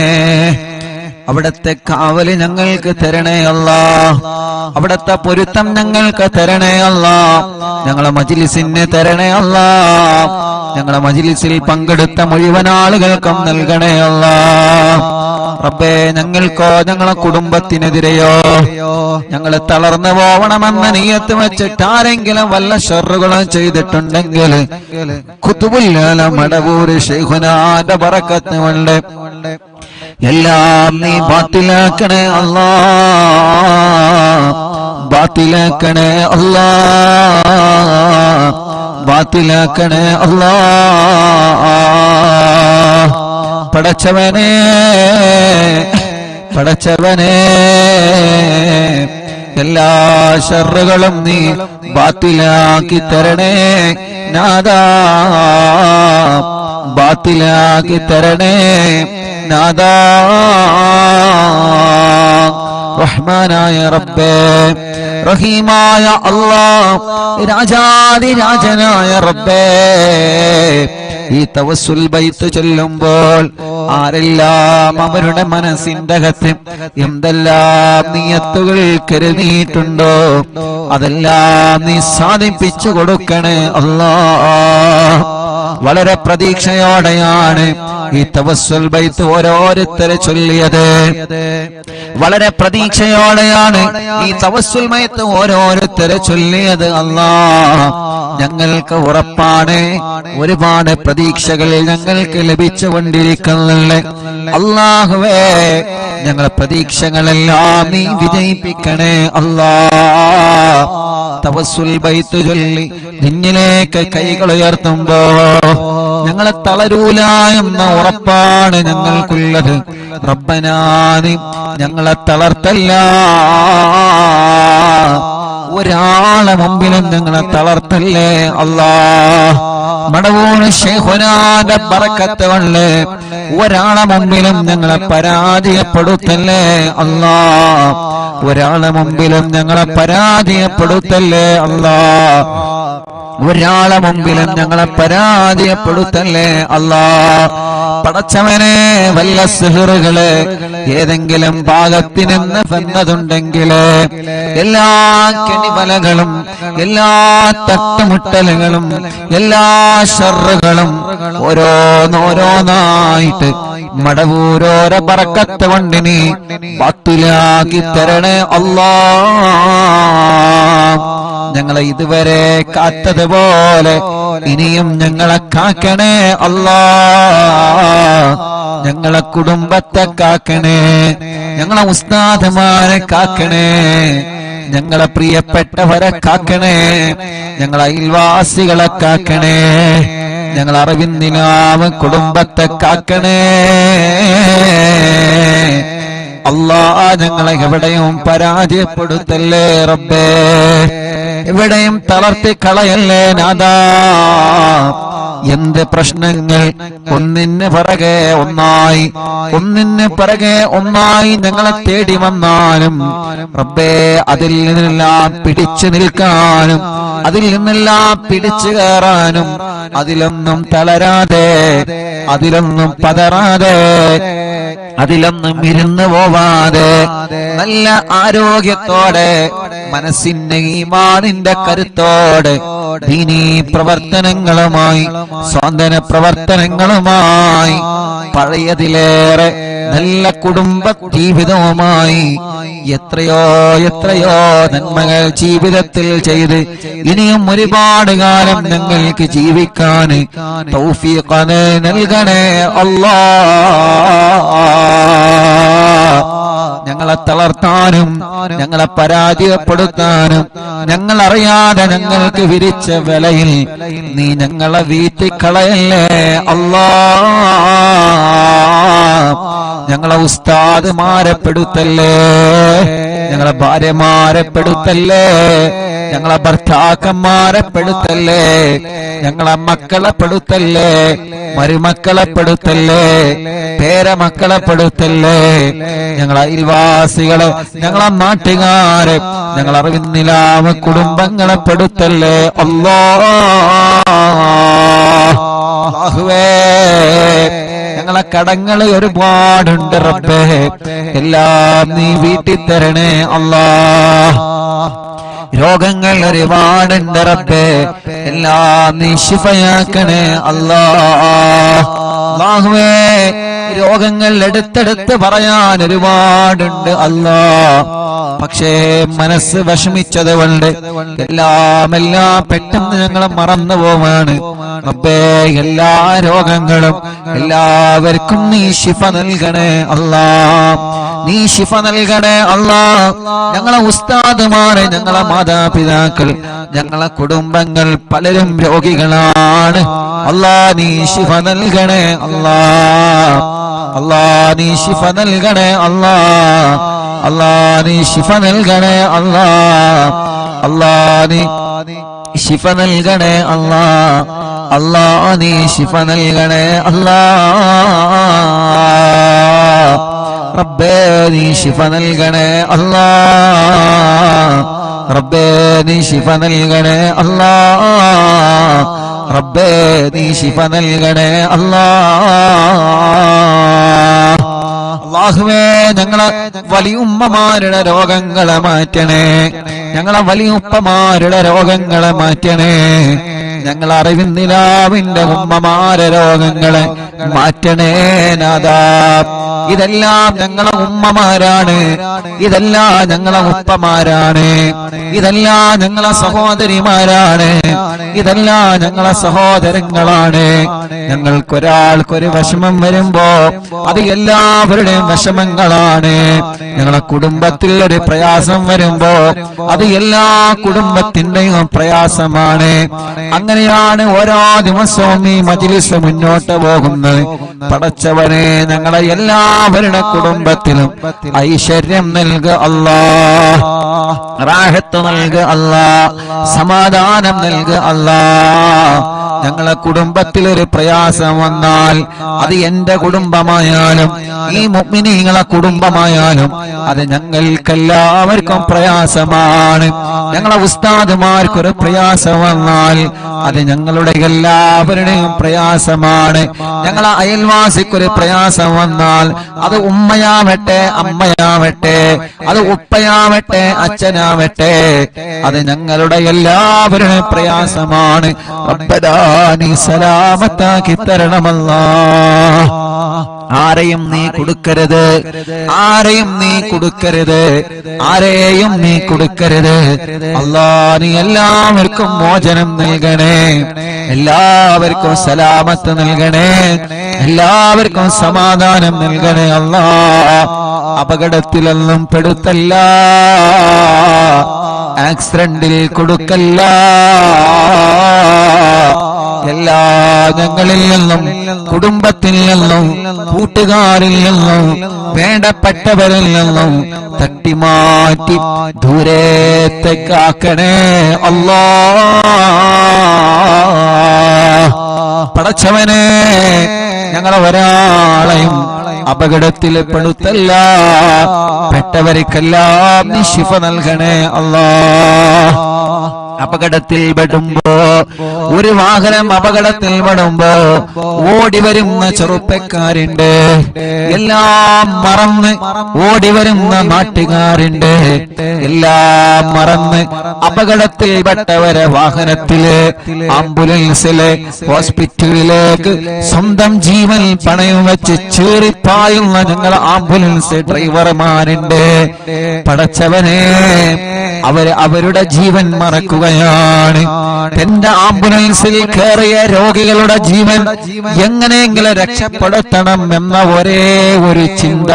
അവിടത്തെ കാവല് ഞങ്ങൾക്ക് തരണേ അല്ലാഹ് അവിടത്തെ പൊരുത്തം ഞങ്ങൾക്ക് തരണേ അല്ലാഹ് ഞങ്ങളെ മജ്ലിസിനെ തരണേ അല്ലാഹ് ഞങ്ങളെ മജ്ലിസിൽ പങ്കെടുത്ത മുഴുവൻ ആളുകൾക്കും നൽകണേ അല്ലാഹ് റബ്ബേ ഞങ്ങൾക്കോ ഞങ്ങളെ കുടുംബത്തിനെതിരെയോ ഞങ്ങൾ തളർന്നു പോവണമെന്ന നിയത്ത് വെച്ചിട്ട് ആരെങ്കിലും വല്ല ഷർറുകളും ചെയ്തിട്ടുണ്ടെങ്കിൽ ഖുതുബുൽ ആലം മടവൂർ ശൈഖുനാന്റെ ബറക്കത്ത് കൊണ്ട് എല്ലാം നീ ബാത്തിലാക്കണേ അല്ലാഹ് ബാത്തിലാക്കണേ അല്ലാഹ് ബാത്തിലാക്കണേ അല്ലാഹ് പടച്ചവനേ പടച്ചവനേ എല്ലാ ശർറുകളും നീ ബാത്തിലാക്കി തരണേ നാദാ, ബാത്തിലാക്കി തരണേ നാദാ. റഹ്മാനായ റബ്ബേ, റഹീമായ അല്ലാഹ്, രാജാധിരാജനായ റബ്ബേ, ഈ തവസ്സുൽ ബൈത്ത് ചൊല്ലുമ്പോൾ ആരെല്ലാം അവരുടെ മനസ്സിന്റെ അകത്ത് എന്തെല്ലാം നിയത്തുകൾ കരുതിയിട്ടുണ്ടോ അതെല്ലാം നീ സാധിപ്പിച്ചു കൊടുക്കണേ അല്ലാഹ്. വളരെ പ്രതീക്ഷയോടെയാണ് ഈ തവസ്സുൽ ബൈത്ത് ഓരോരുത്തരെ ചൊല്ലിയത്. വളരെ പ്രതീക്ഷയോടെയാണ് ഈ തവസ്സുൽ ബൈത്ത് ഓരോരുത്തരെ ചൊല്ലിയത്. അല്ലാഹ്, ഞങ്ങൾക്ക് ഉറപ്പാണ് ഒരുപാട് പ്രതീക്ഷകൾ ഞങ്ങൾക്ക് ലഭിച്ചുകൊണ്ടിരിക്കുന്നുണ്ട്. അല്ലാഹുവേ, ഞങ്ങളെ പ്രതീക്ഷകളെല്ലാം നീ വിജയിപ്പിക്കണേ അല്ലാഹ്. തവസ്സുൽ ബൈത്ത് ചൊല്ലി നിന്നിലേക്ക് കൈകൾ ഉയർത്തുമ്പോ ഞങ്ങളെ തളരൂല എന്ന ഉറപ്പാണ് ഞങ്ങൾക്കുള്ളത്. റബ്ബനാ, നീ ഞങ്ങളെ തളർത്തല്ല, ഒരാളെ മുമ്പിലും ഞങ്ങളെ തളർത്തല്ലേ അല്ലാഹ്. മടവൂർ ശൈഖുനാന്റെ ബറക്കത്ത് കൊണ്ട് ഒരാളെ മുമ്പിലും ഞങ്ങളെ പരാജയപ്പെടുത്തല്ലേ അല്ലാഹ്. ഒരാളെ മുമ്പിലും ഞങ്ങളെ പരാജയപ്പെടുത്തല്ലേ അല്ലാഹ്. ഒരാളെ മുമ്പിലും ഞങ്ങളെ പരാജയപ്പെടുത്തല്ലേ അല്ലാഹ്. പടച്ചവനെ, വല്ല സിഹറുകള് ഏതെങ്കിലും ഭാഗത്തിനെന്ന് വന്നതുണ്ടെങ്കിൽ എല്ലാ കെണിവലകളും എല്ലാ തട്ടുമുട്ടലുകളും എല്ലാ ശർറുകളും ഓരോന്നോരോന്നായിട്ട് മടവൂരോരോ ബറക്കത്ത് കൊണ്ട് നീ ബാത്തിലാക്കി തരണേ അല്ലാഹ്. ഞങ്ങളെ ഇതുവരെ കാത്തതുപോലെ ഇനിയും ഞങ്ങളെ കാക്കണേ അല്ലാഹ്. ഞങ്ങളെ കുടുംബത്തെ കാക്കണേ, ഞങ്ങളെ ഉസ്താദുമാരെ കാക്കണേ, ഞങ്ങളെ പ്രിയപ്പെട്ടവരെ കാക്കണേ, ഞങ്ങളെ അയൽവാസികളെ കാക്കണേ, ഞങ്ങളെ അറിവിന്ദിനാവ് കുടുംബത്തെ കാക്കണേ അല്ലാഹ്. ഞങ്ങളെ എവിടെയും പരാജയപ്പെടുത്തല്ലേ റബ്ബേ, എവിടെയും തളർത്തി കളയല്ലേ നാദാ. എന്ത് പ്രശ്നങ്ങൾ ഒന്നിന് പിറകെ ഒന്നായി ഞങ്ങളെ തേടി വന്നാലും റബ്ബേ, അതിൽ നിന്നെല്ലാം പിടിച്ചു നിൽക്കാനും അതിൽ നിന്നെല്ലാം പിടിച്ചു കയറാനും അതിലൊന്നും തളരാതെ അതിലൊന്നും പതറാതെ അതിലൊന്നും ഇരുന്നു പോവാതെ നല്ല ആരോഗ്യത്തോടെ മനസ്സിന്റെ ഈമാനിന്റെ കരുത്തോടെ ദീനീ പ്രവർത്തനങ്ങളുമായി സ്വാന്തന പ്രവർത്തനങ്ങളുമായി പഴയതിലേറെ നല്ല കുടുംബ ജീവിതവുമായി എത്രയോ നന്മകൾ ജീവിതത്തിൽ ചെയ്ത് ഇനിയും ഒരുപാട് കാലം ഞങ്ങൾക്ക് ജീവിക്കാൻ തൗഫീഖ് നൽകണേ അല്ലാഹ്. ഞങ്ങളെ തളർത്താനും ഞങ്ങളെ പരാജയപ്പെടുത്താനും ഞങ്ങളറിയാതെ ഞങ്ങൾക്ക് വിരിച്ച വിലയിൽ നീ ഞങ്ങളെ വീട്ടിക്കളയല്ലേ അല്ലാഹ്. ഞങ്ങളെ ഉസ്താദുമാരെ പെടുത്തല്ലേ, ഞങ്ങളെ ഭാര്യമാരെ പെടുത്തല്ലേ, ഞങ്ങളെ ഭർത്താക്കന്മാരെ പെടുത്തല്ലേ, ഞങ്ങളെ മക്കളെ പെടുത്തല്ലേ, മരുമക്കളെ പെടുത്തല്ലേ, പേരമക്കളെ പെടുത്തല്ലേ, ഞങ്ങളെ അയൽവാസികളെ, ഞങ്ങളെ നാട്ടുകാരെ, ഞങ്ങളെ അറിവിന്നിലാവ് കുടുംബങ്ങളെ പെടുത്തല്ലേ അല്ലാഹുവേ. ഞങ്ങളെ കടങ്ങൾ ഒരുപാടുണ്ട് റബ്ബേ, എല്ലാം നീ വീട്ടിൽ തരണേ അല്ലാഹ്. രോഗങ്ങൾ ഒരുപാടുണ്ട് റബ്ബേ, എല്ലാം നീ ശിഫയാക്കണേ അല്ലാഹുവേ. രോഗങ്ങൾ എടുത്തെടുത്ത് പറയാൻ ഒരുപാടുണ്ട് അല്ലാഹ്, പക്ഷേ മനസ്സ് വിഷമിച്ചത് കൊണ്ട് എല്ലാം പെട്ടെന്ന് ഞങ്ങൾ മറന്നു പോവാണ് റബ്ബേ. എല്ലാ രോഗങ്ങളും എല്ലാവർക്കും നീ ശിഫ നൽകണേ അല്ലാഹ്, നീ ശിഫ നൽകണേ അല്ലാഹ്. ഞങ്ങളെ ഉസ്താദുമാരെ, ഞങ്ങളെ മാതാപിതാക്കൾ, ഞങ്ങളെ കുടുംബങ്ങൾ പലരും രോഗികളാണ് അല്ലാഹ്. നീ ശിഫ നൽകണേ അല്ലാഹ്, അല്ലാഹ് നീ ശിഫ നൽകണേ അല്ലാഹ്. അല്ലാ നീ ശിഫ നൽകണേ അല്ലാ. അല്ലാ നീ ശിഫ നൽകണേ അല്ലാ. അല്ലാ നീ ശിഫ നൽകണേ അല്ലാ. റബ്ബേ നീ ശിഫ നൽകണേ അല്ലാ. റബ്ബേ നീ ശിഫ നൽകണേ അല്ലാ. റബ്ബേ നീ ശിഫ നൽകണേ അല്ലാ. അല്ലാഹുവേ ഞങ്ങളെ വലിയുമ്മമാരുടെ രോഗങ്ങളെ മാറ്റണേ. ഞങ്ങളെ വലിയുപ്പമാരുടെ രോഗങ്ങളെ മാറ്റണേ. ഞങ്ങൾ അറിവിന്ദിലാവിന്റെ ഉമ്മമാരെ രോഗങ്ങളെ മാറ്റണേ നാഥാ. ഇതെല്ലാം ഞങ്ങളെ ഉമ്മമാരാണ്, ഇതെല്ലാം ഞങ്ങളെ ഉപ്പമാരാണ്, ഇതെല്ലാം ഞങ്ങളെ സഹോദരിമാരാണ്, ഇതെല്ലാം ഞങ്ങളെ സഹോദരങ്ങളാണ്. ഞങ്ങൾക്കൊരാൾക്കൊരു വിഷമം വരുമ്പോ അത് എല്ലാവരുടെയും വിഷമങ്ങളാണ്. ഞങ്ങളെ കുടുംബത്തിൽ ഒരു പ്രയാസം വരുമ്പോ അത് എല്ലാ കുടുംബത്തിന്റെയും പ്രയാസമാണ്. അങ്ങനെയാണ് ഓരോ ദിവസവും ഈ മജ്‌ലിസ് മുന്നോട്ട് പോകുന്നത്. പടച്ചവനെ ഞങ്ങളെ എല്ലാവരുടെ കുടുംബത്തിലും ഐശ്വര്യം നൽകുക അല്ലാ, റാഹത്ത് നൽകുക അല്ലാ, സമാധാനം നൽകുക അല്ലാ. ഞങ്ങളെ കുടുംബത്തിൽ ഒരു പ്രയാസം വന്നാൽ അത് എന്റെ കുടുംബമായാലും ഈ മുഅ്മിനീങ്ങളെ കുടുംബമായാലും അത് ഞങ്ങൾക്കെല്ലാവർക്കും പ്രയാസമാണ്. ഞങ്ങളെ ഉസ്താദുമാർക്കൊരു പ്രയാസം വന്നാൽ അത് ഞങ്ങളുടെ എല്ലാവരുടെയും പ്രയാസമാണ്. ഞങ്ങളെ അയൽവാസിക്കൊരു പ്രയാസം വന്നാൽ അത് ഉമ്മയാവട്ടെ അമ്മയാവട്ടെ, അത് ഉപ്പയാവട്ടെ അച്ഛനാവട്ടെ, അത് ഞങ്ങളുടെ എല്ലാവരുടെയും പ്രയാസമാണ്. റബ്ബനാ നീ സലാമത്താക്കി തരണമല്ലാ. ആരെയും നീ കൊടുക്കരുത്, ആരെയും നീ കൊടുക്കരുത്, ആരെയും നീ കൊടുക്കരുത്. അല്ലാ നീ എല്ലാവർക്കും മോചനം നൽകണേ, എല്ലാവർക്കും സലാമത്ത് നൽകണേ, എല്ലാവർക്കും സമാധാനം നൽകണേ. അല്ലാ അപകടത്തിലൊന്നും പെടുത്തല്ല, ആക്സിഡന്റിൽ കൊടുക്കല്ല. എല്ലാ ഞങ്ങളിൽ നിന്നും കുടുംബത്തിൽ നിന്നും കൂട്ടുകാരിൽ നിന്നും വേണ്ടപ്പെട്ടവരിൽ നിന്നും തട്ടിമാറ്റി ദൂരത്തേക്കാക്കണേ അല്ലാ. പടച്ചവനെ ഞങ്ങളെ ഒരാളെയും അപകടത്തിൽ പെടുത്തല്ല, പെട്ടവർക്കെല്ലാം നീ ശിഫ നൽകണേ അല്ലാ. അപകടത്തിൽ പെടുമ്പോ, ഒരു വാഹനം അപകടത്തിൽ പെടുമ്പോ ഓടി വരുന്ന ചെറുപ്പക്കാരുണ്ട്, എല്ലാം മറന്ന് ഓടി വരുന്ന നാട്ടുകാരുണ്ട്, എല്ലാം മറന്ന് അപകടത്തിൽ പെട്ടവരെ വാഹനത്തില് ആംബുലൻസില് ഹോസ്പിറ്റലിലേക്ക് സ്വന്തം ജീവൻ പണയം വെച്ച് ചീറിപ്പായുന്ന ഞങ്ങളെ ആംബുലൻസ് ഡ്രൈവർമാരുണ്ട്. പടച്ചവനെ അവരുടെ ജീവൻ മറക്കുകയാണ്. എന്റെ ആംബുലൻസിൽ കയറിയ രോഗികളുടെ ജീവൻ എങ്ങനെയെങ്കിലും രക്ഷപ്പെടുത്തണം എന്ന ഒരേ ഒരു ചിന്ത,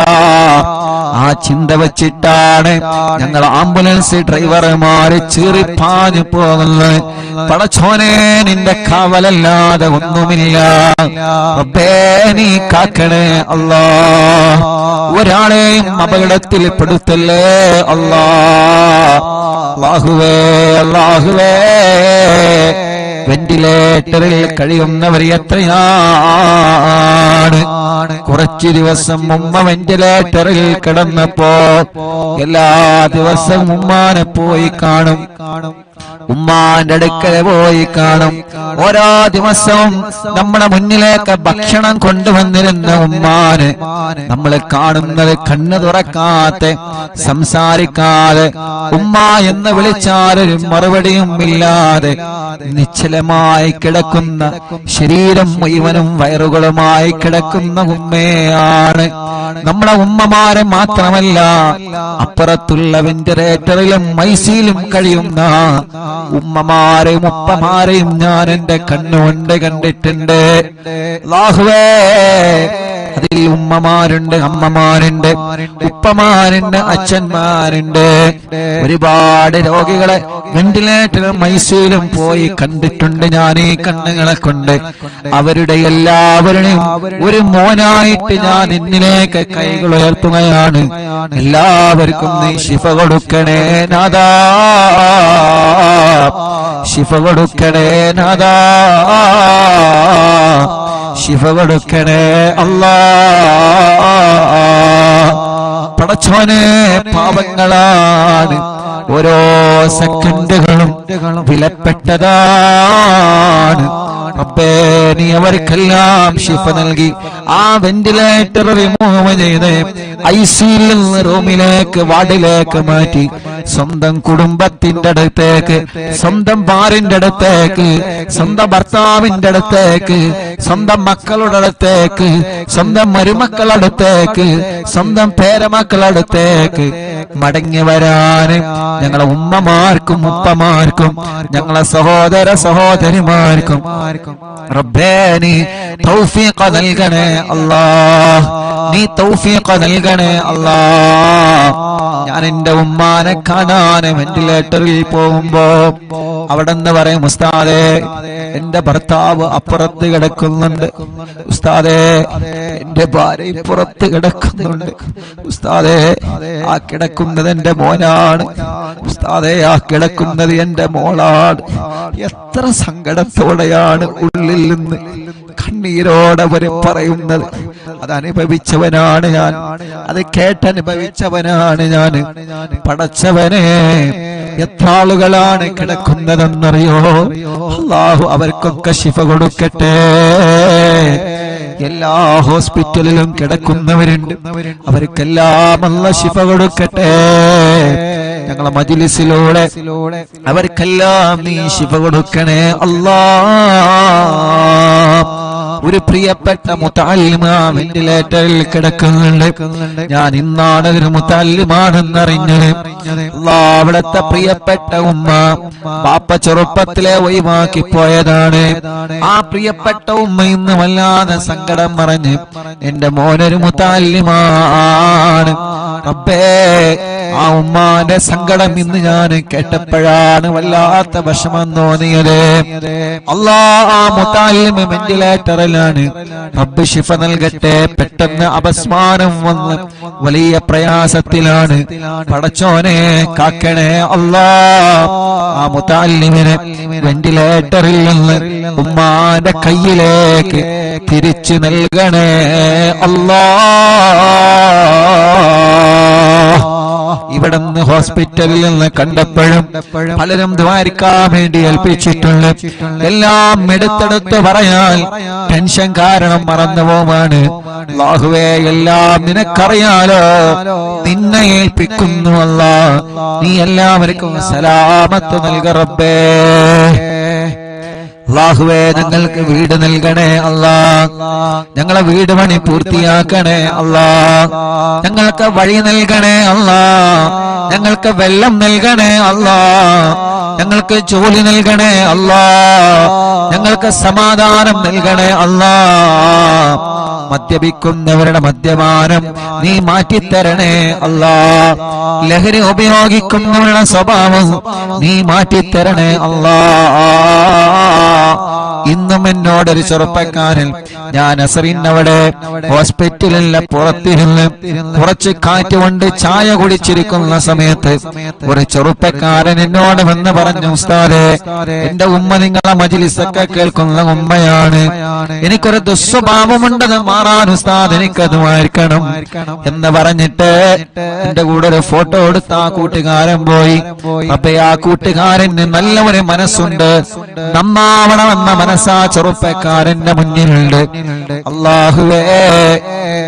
ആ ചിന്ത വച്ചിട്ടാണ് ഞങ്ങൾ ആംബുലൻസ് ഡ്രൈവർമാര് ചീറിപ്പാഞ്ഞു പോകുന്നത്. പടച്ചോനെ നിന്റെ കാവലല്ലാതെ ഒന്നുമില്ല. റബ്ബേ നീ കാക്കണേ അല്ലാ. ഒരാളെയും അപകടത്തിൽ പെടുത്തല്ലേ അല്ലാ. അല്ലാഹുവേ അല്ലാഹുവേ, വെന്റിലേറ്ററിൽ കഴിയുന്നവർ എത്രയാണ്. കുറച്ചു ദിവസം ഉമ്മ വെന്റിലേറ്ററിൽ കിടന്നപ്പോ എല്ലാ ദിവസവും ഉമ്മാനെ പോയി കാണും, ഉമ്മാന്റെ അടുക്കൽ പോയി കാണും. ഓരോ ദിവസവും നമ്മുടെ മുന്നിലേക്ക് ഭക്ഷണം കൊണ്ടുവന്നിരുന്ന ഉമ്മാന് നമ്മൾ കാണുന്നത് കണ്ണു തുറക്കാതെ, സംസാരിക്കാതെ, ഉമ്മ എന്ന് വിളിച്ചാലൊരു മറുപടിയും ഇല്ലാതെ നിശ്ചലമായി കിടക്കുന്ന, ശരീരം മുഴുവനും വയറുകളുമായി കിടക്കുന്ന ഉമ്മയാണ്. നമ്മുടെ ഉമ്മമാരെ മാത്രമല്ല, അപ്പുറത്തുള്ള വെന്റിലേറ്ററിലും ഐസിയിലും കഴിയുന്ന ഉമ്മമാരെയും ഉപ്പമാരെയും ഞാൻ എന്റെ കണ്ണുകൊണ്ട് കണ്ടിട്ടുണ്ട്. അല്ലാഹുവേ അതിൽ ഉമ്മമാരുണ്ട്, അമ്മമാരുണ്ട്, ഉപ്പമാരുണ്ട്, അച്ഛന്മാരുണ്ട്. ഒരുപാട് രോഗികളെ വെന്റിലേറ്ററിലും ഐസിയുലും പോയി കണ്ടിട്ടുണ്ട് ഞാൻ ഈ കണ്ണുകളെ കൊണ്ട്. അവരുടെ എല്ലാവരുടെയും ഒരു മോനായിട്ട് ഞാൻ എന്നിലേക്ക് കൈകൾ ഉയർത്തുകയാണ്. എല്ലാവർക്കും നീ ശിഫ കൊടുക്കണേ നാഥാ, ശിഫ കൊടുക്കണേ നാഥാ, ശിഫ കൊടുക്കണേ അല്ലാ. പടച്ചോനെ, പാപങ്ങളാണ്, ഓരോ സെക്കൻഡുകളും വിലപ്പെട്ടതാണ്. റബ്ബേ, നീ അവർക്കെല്ലാം ശിഫ നൽകി ആ വെന്റിലേറ്റർ റിമൂവ് ചെയ്ത് ഐസിയിൽ നിന്ന് റൂമിലേക്ക്, വാർഡിലേക്ക് മാറ്റി സ്വന്തം കുടുംബത്തിന്റെ അടുത്തേക്ക്, സ്വന്തം ഭാര്യന്റെ അടുത്തേക്ക്, സ്വന്തം ഭർത്താവിന്റെ അടുത്തേക്ക്, സ്വന്തം മക്കളുടെ അടുത്തേക്ക്, സ്വന്തം മരുമക്കളുടെ അടുത്തേക്ക്, സ്വന്തം പേരമക്കളുടെ അടുത്തേക്ക് മടങ്ങി വരാന് ഞങ്ങളെ ഉമ്മമാർക്കും ഉപ്പമാർക്കും ഞങ്ങളെ സഹോദര സഹോദരിമാർക്കും റബ്ബേ നീ തൗഫീഖ് നൽകണേ അല്ലാഹ്, നീ തൗഫീഖ് നൽകണേ അല്ലാഹ്. ഞാൻ എന്റെ ഉമ്മാനെ കാണാൻ വെന്റിലേറ്ററിൽ പോകുമ്പോ അവിടെ നിന്ന് പറയും, ഉസ്താദേ എന്റെ ഭർത്താവ് അപ്പുറത്ത് കിടക്കുന്നുണ്ട്, ഉസ്താദേ എന്റെ ഭാര്യ പുറത്ത് കിടക്കുന്നുണ്ട്, ഉസ്താദേ ആ കിടക്കുന്നത് എന്റെ മോനാണ്, ഉസ്താദേ ആ കിടക്കുന്നത് എന്റെ മോളാണ്. എത്ര സങ്കടത്തോടെയാണ് ഉള്ളിൽ നിന്ന് കണ്ണീരോടെ അവര് പറയുന്നത്. അതനുഭവിച്ചവനാണ് ഞാൻ, അത് കേട്ടനുഭവിച്ചവനാണ് ഞാൻ. പടച്ചവനെ, എത്ര ആളുകളാണ് കിടക്കുന്നതെന്നറിയോ? അല്ലാഹു അവർക്കൊക്കെ ശിഫ കൊടുക്കട്ടെ. എല്ലാ ഹോസ്പിറ്റലിലും കിടക്കുന്നവരുണ്ട്, അവർക്കെല്ലാം അല്ലാഹു ശിഫ കൊടുക്കട്ടെ. ഞങ്ങളെ മജ്‌ലിസിലൂടെ അവർക്കെല്ലാം നീ ശിഫ കൊടുക്കണേ അല്ലാഹ്. ഒരു പ്രിയപ്പെട്ട മുതഅല്ലിമ വെന്റിലേറ്ററിൽ കിടക്കുന്നുണ്ട്. ഞാൻ ഇന്നാണ് ഒരു മുതഅല്ലിമാണെന്നറിഞ്ഞത്. അല്ലാഹ്, അവിടുത്തെ പ്രിയപ്പെട്ട ഉമ്മ ബാപ്പ ചെറുപ്പത്തിലെ ഒഴിവാക്കി പോയതാണ്. ആ പ്രിയപ്പെട്ട ഉമ്മ ഇന്ന് വല്ലാതെ സങ്കടം പറഞ്ഞ് എന്റെ മോനൊരു മുതഅല്ലിമാണ്. റബ്ബേ, ആ ഉമ്മാന്റെ സങ്കടം ഇന്ന് ഞാൻ കേട്ടപ്പോഴാണ് വല്ലാത്ത വിഷമം തോന്നിയത്. അല്ലാഹ്, ആ മുതഅല്ലിമ വെന്റിലേറ്ററിലാണ്. റബ്ബ് ശിഫ നൽകട്ടെ. പെട്ടെന്ന് അപസ്മാരം വന്ന് വലിയ പ്രയാസത്തിലാണ്. പടച്ചോനെ കാക്കണേ അല്ലാഹ്. ആ മുതഅല്ലിമിനെ വെന്റിലേറ്ററിൽ നിന്ന് ഉമ്മാന്റെ കയ്യിലേക്ക് തിരിച്ചു നൽകണേ അല്ലാഹ്. ഇവിടുന്ന് ഹോസ്പിറ്റലിൽ നിന്ന് കണ്ടപ്പോഴും പലരും ദ്വാരിക്കാൻ വേണ്ടി ഏൽപ്പിച്ചിട്ടുണ്ട്. എല്ലാം എടുത്തെടുത്ത് പറയാൻ ടെൻഷൻ കാരണം മറന്നുപോവാണ്. അല്ലാഹുവേ, എല്ലാം നിനക്കറിയാലോ, നിന്നെ ഏൽപ്പിക്കുന്നു അല്ലാഹ്. നീ എല്ലാവർക്കും സലാമത്ത് നൽക റബ്ബേ. അല്ലാഹുവേ, ഞങ്ങൾക്ക് വീട് നൽകണേ അല്ലാഹ്. ഞങ്ങളെ വീട് പണി പൂർത്തിയാക്കണേ അല്ലാഹ്. ഞങ്ങൾക്ക് വഴി നൽകണേ അല്ലാഹ്. ഞങ്ങൾക്ക് വെള്ളം നൽകണേ അല്ലാഹ്. ഞങ്ങൾക്ക് ജോലി നൽകണേ അല്ലാഹ്. ഞങ്ങൾക്ക് സമാധാനം നൽകണേ അല്ലാഹ്. മദ്യപിക്കുന്നവരുടെ മദ്യപാനം നീ മാറ്റിത്തരണേ അല്ലാഹ്. ലഹരി ഉപയോഗിക്കുന്നവരുടെ സ്വഭാവം നീ മാറ്റിത്തരണേ അല്ലാഹ്. ഇന്നും എന്നോടൊരു ചെറുപ്പക്കാരൻ, ഞാൻ അസറിനവിടെ ഹോസ്പിറ്റലിലെ പുറത്തിരുന്ന് കുറച്ച് കാറ്റ് കൊണ്ട് ചായ കുടിച്ചിരിക്കുന്ന സമയത്ത് ഒരു ചെറുപ്പക്കാരൻ എന്നോട് വന്ന് പറഞ്ഞു, ഉസ്താദേ, എന്റെ ഉമ്മ നിങ്ങളെ മജ്‌ലിസൊക്കെ കേൾക്കുന്ന ഉമ്മയാണ്, എനിക്കൊരു ദുസ്വഭാവമുണ്ടെന്ന് മാറാൻ ഉസ്താദ് എനിക്കത് വായിക്കണം എന്ന് പറഞ്ഞിട്ട് എന്റെ കൂടെ ഒരു ഫോട്ടോ എടുത്ത് ആ കൂട്ടുകാരൻ പോയി. അപ്പൊ ആ കൂട്ടുകാരന് നല്ല ഒരു മനസ്സുണ്ട്, നന്നാവണമെന്ന മനസ്സാ ചെറുപ്പക്കാരന്റെ മുന്നിലുണ്ട്. അല്ലാഹുവേ,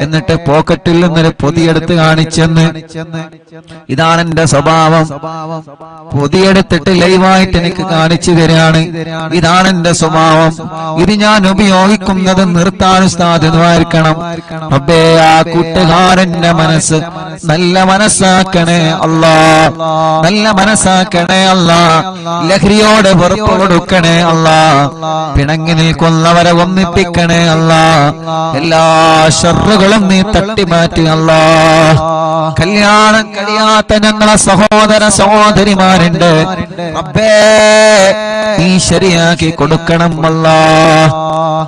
എന്നിട്ട് പോക്കറ്റിൽ നിന്നൊരു പൊതിയെടുത്ത് കാണിച്ചെന്ന്, ഇതാണ് എന്റെ സ്വഭാവം. പൊതിയെടുത്തിട്ട് ലൈവായിട്ട് എനിക്ക് കാണിച്ചു തരാണ്, ഇതാണ് എന്റെ സ്വഭാവം, ഇത് ഞാൻ ഉപയോഗിക്കുന്നത് നിർത്താൻ ഉസ്താദ് ദ്വാരിക്കണം. റബ്ബേ, ആ കൂട്ടുകാരന്റെ മനസ്സ് നല്ല മനസ്സാക്കണേ അല്ലാഹ്, നല്ല മനസ്സാക്കണേ അല്ലാഹ്. ലഹരിയോട് വെറുപ്പ് കൊടുക്കണേ അല്ലാഹ്. പിണങ്ങി നിൽക്കുന്നവരെ ഒന്നിപ്പിക്കണേ അല്ലാഹ്. എല്ലാ ശർറും ഷറുകളും നീ തട്ടിമാറ്റി അല്ലാ. കല്യാണം കഴിയാത്ത ഞങ്ങളെ സഹോദര സഹോദരിമാരുണ്ട് റബ്ബേ, നീ ശരിയാക്കി കൊടുക്കണം അല്ലാ.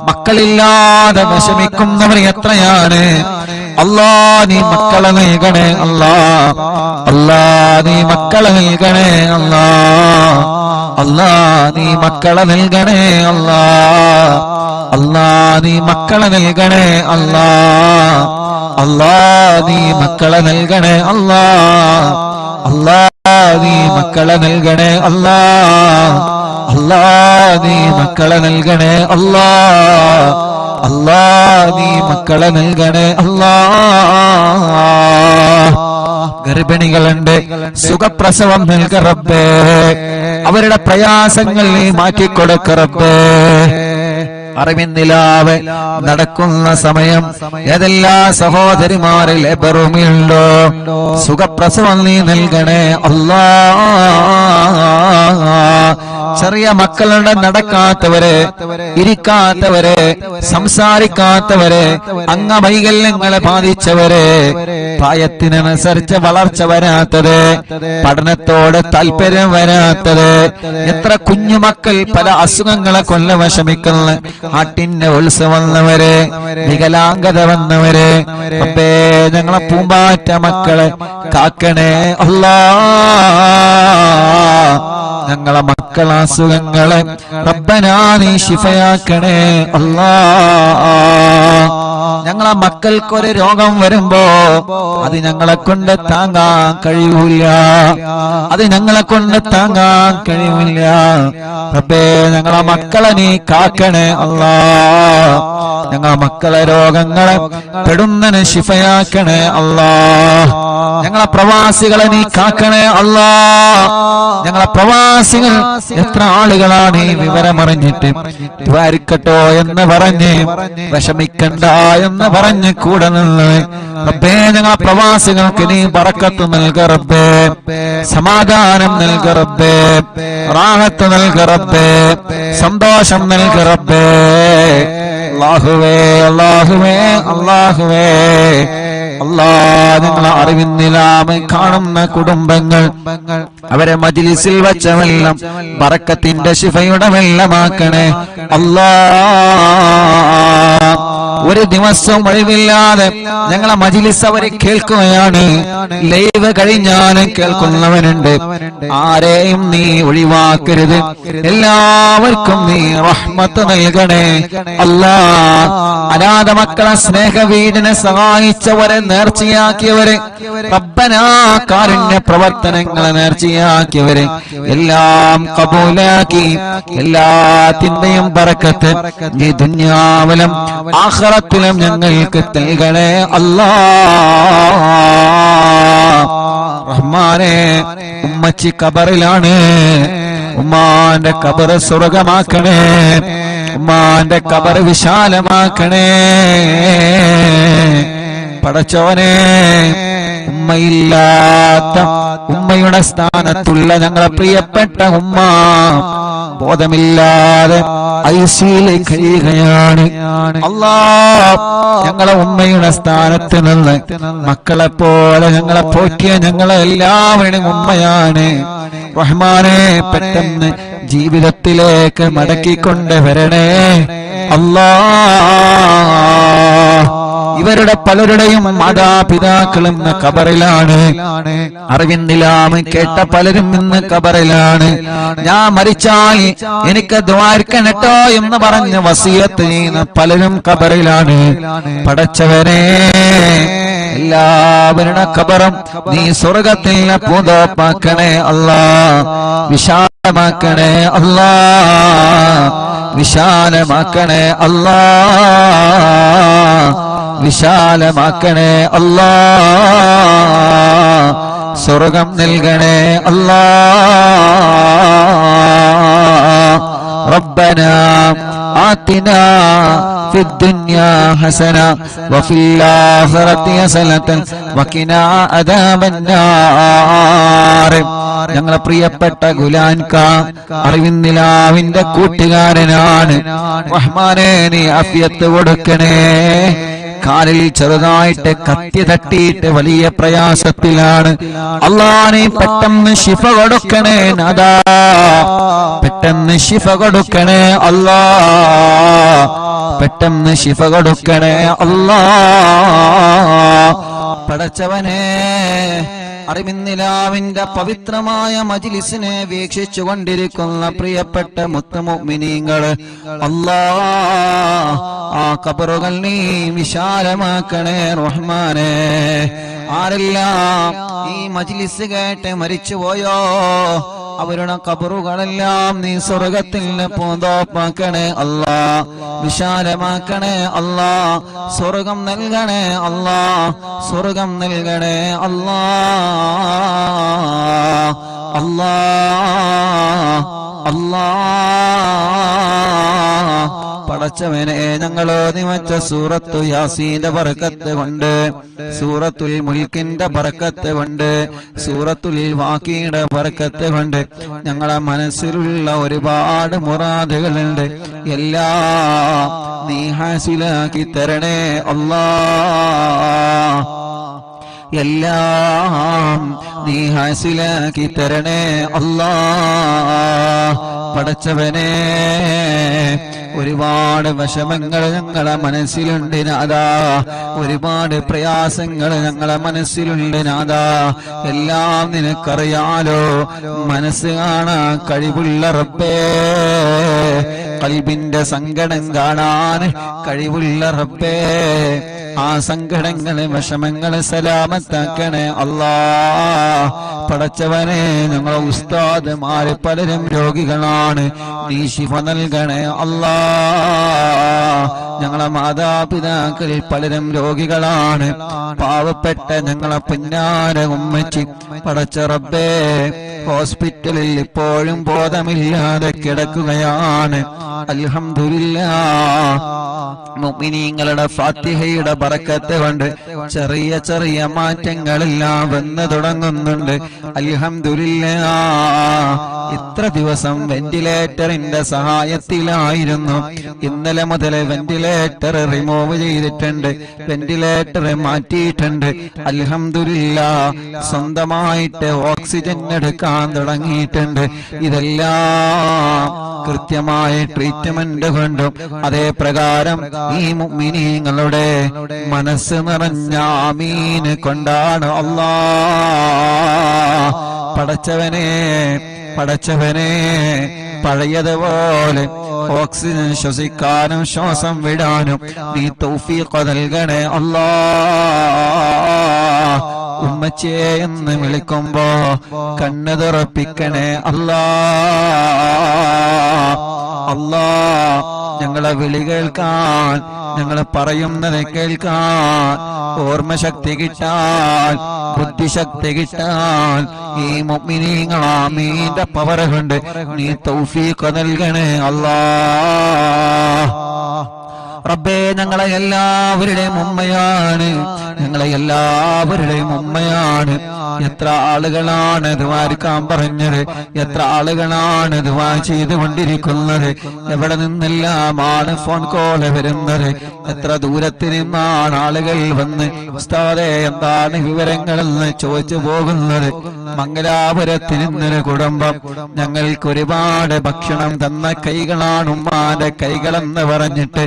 മക്കളില്ലാതെ വിഷമിക്കുന്നവർ എത്രയാണ് അല്ലാ. നീ മക്കളെ നൽകണേ അല്ലാ. അല്ലാ നീ മക്കളെ നൽകണേ അല്ലാ. അല്ലാ നീ മക്കളെ നൽകണേ അല്ലാ. അല്ലാ നീ മക്കളെ നൽകണേ അല്ലാ. അല്ലാ നീ മക്കളെ നൽകണേ അല്ലാ. അല്ലാ നീ മക്കളെ നൽകണേ അല്ലാ. അല്ലാ നീ മക്കളെ നൽകണേ അല്ലാ. അല്ലാ നീ മക്കളെ നൽകണേ അല്ലാ. ഗർഭിണികളുണ്ട്, സുഖപ്രസവം നൽക റബ്ബേ. അവരുടെ പ്രയാസങ്ങൾ നീ മാറ്റിക്കൊടുക്ക റബ്ബേ. അറിവിന്നിലാവ് നടക്കുന്ന സമയം ഏതെല്ലാ സഹോദരിമാരിൽ എബറുമിയുണ്ടോ സുഖപ്രസവം നീ നൽകണേ അല്ലാ. ചെറിയ മക്കളുടെ നടക്കാത്തവരെ, ഇരിക്കാത്തവരെ, സംസാരിക്കാത്തവരെ, അംഗവൈകല്യങ്ങളെ ബാധിച്ചവരെ, പ്രായത്തിനനുസരിച്ച് വളർച്ച വരാത്തത്, പഠനത്തോട് താല്പര്യം വരാത്തത്, എത്ര കുഞ്ഞുമക്കൾ പല അസുഖങ്ങളെ കൊല്ല വിഷമിക്കുന്ന ആട്ടിന്റെ ഉത്സവം വന്നവരെ, വികലാംഗത വന്നവരെ, റബ്ബേ ഞങ്ങളെ പൂമ്പാറ്റ മക്കളെ കാക്കണേ അല്ലാ. ഞങ്ങളെ മക്കളെ അസുഖങ്ങളെ റബ്ബനാ നീ ശിഫയാക്കണേ അല്ലാ. ഞങ്ങളെ മക്കൾക്കൊരു രോഗം വരുമ്പോ അത് ഞങ്ങളെ കൊണ്ട് താങ്ങാൻ കഴിയൂല, അത് ഞങ്ങളെ കൊണ്ട് താങ്ങാൻ കഴിയൂല. റബ്ബേ ഞങ്ങളെ മക്കളെ നീ കാക്കണേ അല്ലാ. ഞങ്ങളെ മക്കളെ രോഗങ്ങളെ പെടുന്നതിന് ശിഫയാക്കണേ അല്ലാ. ഞങ്ങളെ പ്രവാസികളെ നീ കാക്കണേ അല്ലാ. ഞങ്ങളെ പ്രവാസികൾ എത്ര ആളുകളാണ് ഈ വിവരമറിഞ്ഞിട്ട് ദ്വാരിക്കട്ടോ എന്ന് പറഞ്ഞ് വിഷമിക്കണ്ട എന്ന് പറഞ്ഞ് കൂടെ നിന്ന് റബ്ബേ ഞങ്ങളെ പ്രവാസികൾക്ക് നീ ബറക്കത്ത് നൽക റബ്ബേ, സമാധാനം നൽക റബ്ബേ, റാഹത്ത് നൽക റബ്ബേ, സന്തോഷം നൽക റബ്ബേ. അല്ലാഹുവേ അല്ലാഹുവേ അല്ലാഹുവേ അല്ലാ. നിങ്ങളെ അറിവിന്നിലാമ കാണുന്ന കുടുംബങ്ങൾ അവരെ മജ്ലിസിൽ വച്ച വെള്ളം ബറക്കത്തിന്റെ ശിഫയുടെ വെള്ളമാക്കണേ അല്ലാ. ഒരു ദിവസം ഒഴിവില്ലാതെ ഞങ്ങളെ മജ്ലിസ് അവരെ കേൾക്കുകയാണ്. ലൈവ് കഴിഞ്ഞാലും കേൾക്കുന്നവനുണ്ട്. ആരെയും നീ ഒഴിവാക്കരുത്. എല്ലാവർക്കും നീ റഹ്മത്ത് നൽകണേ അല്ലാ. അനാഥ മക്കളെ സ്നേഹവീടിനെ സഹായിച്ചവരെ, നേർച്ചയാക്കിയവരെ, റബ്ബനാ കാരുണ്യ പ്രവർത്തനങ്ങളെ നേർച്ചയാക്കിയവരെ എല്ലാം കബൂലാക്കി എല്ലാത്തിന്റെയും ബറക്കത്ത് ഈ ദുനിയാവിലും ആഖിറത്തിലും ഞങ്ങൾക്ക് നൽകണേ അല്ലാ. റഹ്മാനേ ഉമ്മച്ചി ഖബറിലാണ്. ഉമ്മാന്റെ ഖബർ സ്വർഗമാക്കണേ. ഉമ്മാന്റെ ഖബർ വിശാലമാക്കണേ. പടച്ചോനെ ഉമ്മയില്ലാത്ത, ഉമ്മയുടെ സ്ഥാനത്തുള്ള ഞങ്ങളെ പ്രിയപ്പെട്ട ഉമ്മ ബോധമില്ലാതെ ഐസിയിൽ കഴിയുകയാണ് അല്ലാ. ഞങ്ങളെ ഉമ്മയുടെ സ്ഥാനത്ത് നിന്ന് മക്കളെ പോലെ ഞങ്ങളെ പോറ്റിയ ഞങ്ങളെ എല്ലാവരുടെയും ഉമ്മയാണ്. റഹ്മാനെ പെട്ടെന്ന് ജീവിതത്തിലേക്ക് മടക്കിക്കൊണ്ട് വരണേ അല്ലാ. ഇവരുടെ പലരുടെയും മാതാപിതാക്കളും ഇന്ന് ഖബറിലാണ്. അറിവിന്നിലാമ് കേട്ട പലരും ഇന്ന് ഖബറിലാണ്. ഞാൻ മരിച്ചാൽ എനിക്ക് ദ്വാരിക്കണട്ടോ എന്ന് പറഞ്ഞ് വസിയത്ത് ചെയ്യുന്ന പലരും ഖബറിലാണ്. പടച്ചവനെ എല്ലാവരുടെ ഖബറും നീ സ്വർഗത്തിൽ പൂന്തോപ്പാക്കണേ അല്ലാ. വിശാലമാക്കണേ അല്ലാ. വിശാലമാക്കണേ അല്ലാ. വിശാലമാക്കണേ അല്ലാ. സ്വർഗം നൽകണേ അല്ലാ. റബ്ബനാ ആതിനാ في الدنيا حسنة وفي الآخرة حسنة وقنا عذاب النار. ഞങ്ങളെ പ്രിയപ്പെട്ട ഗുലാൻക അറിവിന്നിലാവിന്റെ കൂട്ടുകാരനാണ്. റഹ്മാനേ നീ ആഫിയത്ത് കൊടുക്കണേ. കാലിൽ ചെറുതായിട്ട് കത്തി തട്ടിയിട്ട് വലിയ പ്രയാസത്തിലാണ്. അല്ലാഹുവേ പെട്ടെന്ന് ശിഫ കൊടുക്കണേ നാഥാ, പെട്ടെന്ന് ശിഫ കൊടുക്കണേ അല്ലാഹ്, പെട്ടെന്ന് ശിഫ കൊടുക്കണേ അല്ലാഹ്. പടച്ചവനെ, അറിവിന്നിലാവിന്റെ പവിത്രമായ മജ്ലിസിനെ വീക്ഷിച്ചു കൊണ്ടിരിക്കുന്ന പ്രിയപ്പെട്ട മുത്തുമുഅ്മിനീങ്ങള്, അല്ലാഹ് ആ ഖബറുകൾ നീ വിശാലമാക്കണേ റഹ്മാനേ. ആരെല്ലാം ഈ മജ്ലിസ് കേട്ട് മരിച്ചുപോയോ അവരുടെ ഖബറുകളെല്ലാം നീ സ്വർഗത്തിൽ പൂന്തോപ്പാക്കണേ അല്ലാഹ്, വിശാലമാക്കണേ അല്ലാഹ്, സ്വർഗം നൽകണേ അല്ലാഹ്, സ്വർഗം നൽകണേ അല്ലാഹ്, അല്ലാഹ്, അല്ലാഹ്. പടച്ചവനെ, ഞങ്ങളോ നിമച്ച സൂറത്തു യാസീന്റെ ബറക്കത്ത് കൊണ്ട്, സൂറത്തുൽ മുൽക്കിന്റെ ബറക്കത്ത് കൊണ്ട്, സൂറത്തുൽ വാഖിയുടെ ബറക്കത്ത് കൊണ്ട് ഞങ്ങളെ മനസ്സിലുള്ള ഒരുപാട് മുറാദുകളുണ്ട്, എല്ലാം നീ ഹാസിലാക്കി തരണേ അല്ലാഹ്, എല്ലാം നീ ഹാസിലാക്കി തരണേ അല്ലാഹ്. പടച്ചവനെ, ഒരുപാട് വിഷമങ്ങൾ ഞങ്ങളെ മനസ്സിലുണ്ട് നാഥാ, ഒരുപാട് പ്രയാസങ്ങൾ ഞങ്ങളെ മനസ്സിലുണ്ട് നാഥാ. എല്ലാം നിനക്കറിയാലോ, മനസ്സ് കാണാൻ കഴിവുള്ള റബ്ബേ, ഖൽബിന്റെ സങ്കടം കാണാൻ കഴിവുള്ള റബ്ബേ, ആ സങ്കടങ്ങളെ വിഷമങ്ങളെ സലാമത്താക്കണേ അല്ലാഹ്. പടച്ചവനെ, ഞങ്ങളെ ഉസ്താദുമാര് പലരും രോഗികളാണ്, നീ ശിഫ നൽകണേ അല്ലാഹ്. ഞങ്ങളെ മാതാപിതാക്കളിൽ പലരും രോഗികളാണ്, പാവപ്പെട്ട ഞങ്ങളെ പുന്നാര ഉമ്മച്ചി പടച്ച റബ്ബേ ഹോസ്പിറ്റലിൽ ഇപ്പോഴും ബോധമില്ലാതെ കിടക്കുകയാണ്. അൽഹംദുലില്ലാഹ്, മുഅ്മിനീങ്ങളുടെ ഫാത്തിഹയുടെ ബറക്കത്ത് കൊണ്ട് ചെറിയ ചെറിയ മാറ്റങ്ങളെല്ലാം വന്നു തുടങ്ങുന്നുണ്ട്. അൽഹംദുലില്ലാഹ്, ഇത്ര ദിവസം വെന്റിലേറ്ററിന്റെ സഹായത്തിലായിരുന്നു, ഇന്നലെ മുതൽ വെന്റിലേറ്റർ റിമൂവ് ചെയ്തിട്ടുണ്ട്, വെന്റിലേറ്റർ മാറ്റിയിട്ടുണ്ട്. അൽഹംദുലില്ലാഹ്, സ്വന്തമായിട്ട് ഓക്സിജൻ എടുക്കാൻ തുടങ്ങിയിട്ടുണ്ട്. ഇതെല്ലാം കൃത്യമായ ട്രീറ്റ്മെന്റ് കൊണ്ടും അതേ പ്രകാരം ഈ മുഅ്മിനീങ്ങളുടെ മനസ്സ് നിറഞ്ഞ ആമീൻ കൊണ്ടാണ് അല്ലാഹ്. പടച്ചവനെ, പടച്ചവനെ, പഴയതുപോലെ ഓക്സിജൻ ശ്വസിക്കാനും ശ്വാസം വിടാനും നീ തൗഫീഖ് നൽകണേ അല്ലാഹ്. ഉമ്മച്ചേ എന്ന് വിളിക്കുമ്പോ കണ്ണ് തുറപ്പിക്കണേ അല്ലാഹ്, അല്ലാഹ്. ഞങ്ങളെ വിളി കേൾക്കാൻ, ഞങ്ങളെ പറയുന്നത് കേൾക്കാൻ ഓർമ്മശക്തി കിട്ടാൻ, ബുദ്ധിശക്തി കിട്ടാൻ ഈ മുഅ്മിനീങ്ങൾ ആമീന്റെ പവർ കൊണ്ട് നീ തൗഫീഖ് നൽകണേ അല്ലാഹ്. റബ്ബേ, ഞങ്ങളെ എല്ലാവരുടെയും ഉമ്മയാണ്, ഞങ്ങളെ എല്ലാവരുടെയും ഉമ്മയാണ്. എത്ര ആളുകളാണ് ദുആക്കാൻ പറഞ്ഞത്, എത്ര ആളുകളാണ് ദുആ ചെയ്തുകൊണ്ടിരിക്കുന്നത്, എവിടെ നിന്നെല്ലാമാണ് ഫോൺ കോൾ വരുന്നത്, എത്ര ദൂരത്തിൽ നിന്നാണ് ആളുകൾ വന്ന് ഉസ്താദേ എന്താണ് വിവരങ്ങളെന്ന് ചോദിച്ചു പോകുന്നത്. മംഗലാപുരത്തിൽ നിന്നൊരു കുടുംബം ഞങ്ങൾക്ക് ഒരുപാട് ഭക്ഷണം തന്ന കൈകളാണ് ഉമ്മാന്റെ കൈകളെന്ന് പറഞ്ഞിട്ട്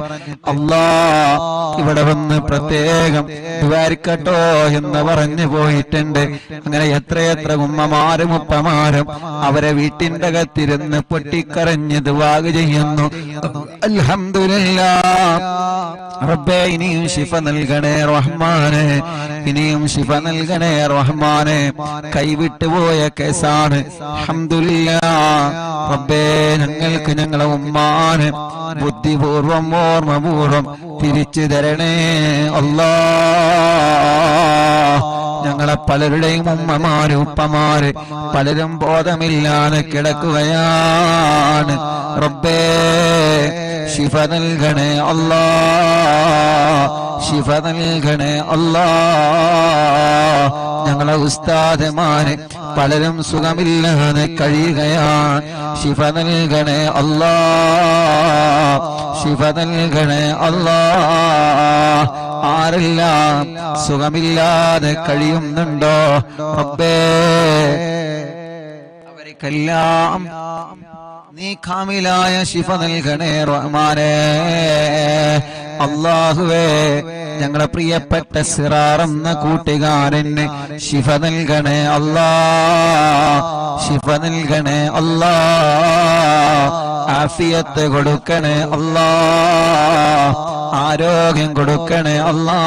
അല്ലാഹ് ഇവിടെ വന്ന് പ്രത്യേകം ദ്വാരിക്കട്ടോ എന്ന് പറഞ്ഞു പോയിട്ടുണ്ട്. അങ്ങനെ എത്രയെത്ര ഉമ്മമാരും ഉപ്പമാരും അവരെ വീട്ടിന്റെ അകത്തിരുന്ന് പൊട്ടിക്കരഞ്ഞ് ദുആ ചെയ്യുന്നു. അൽഹംദുലില്ലാഹ്. റബ്ബേ, ഇനിയും ശിഫ നൽകണേ റഹ്മാനെ, ഇനിയും ശിഫ നൽകണേ റഹ്മാനെ. കൈവിട്ടുപോയ കേസാണ്. അൽഹംദുലില്ലാഹ്. റബ്ബേ, ഞങ്ങൾക്ക് ഞങ്ങളെ ഉമ്മാനെ ബുദ്ധിപൂർവം ഓർമ്മപൂർവം തിരിച്ചു തരണേ അല്ലാഹ്. ഞങ്ങളെ പലരുടെയും ഉമ്മമാര് ഉപ്പമാര് പലരും ബോധമില്ലാതെ കിടക്കുകയാണ്. റബ്ബേ, ശിഫ നൽകണേ അല്ലാഹ്, ശിഫ നൽകണേ അല്ലാഹ്. ഞങ്ങളെ ഉസ്താദുമാര് പലരും സുഖമില്ലാതെ കഴിയുകയാണ്. ശിഫ നൽകണേ അല്ലാ, ശിഫ നൽകണേ അല്ലാ. ആരെല്ലാം സുഖമില്ലാതെ കഴിയുന്നുണ്ടോ റബ്ബേ, അവർക്കെല്ലാം നീ കാമിലായ ശിഫ നൽകണേ റഹ്മാനേ. അല്ലാഹുവേ, ഞങ്ങളെ പ്രിയപ്പെട്ട സിറാർ എന്ന കൂട്ടുകാരന് ശിഫ നൽകണേ അല്ലാ, ശിഫ നൽകണേ അല്ലാ. ആഫിയത്ത് കൊടുക്കണേ അല്ലാ, ആരോഗ്യം കൊടുക്കണേ അല്ലാ.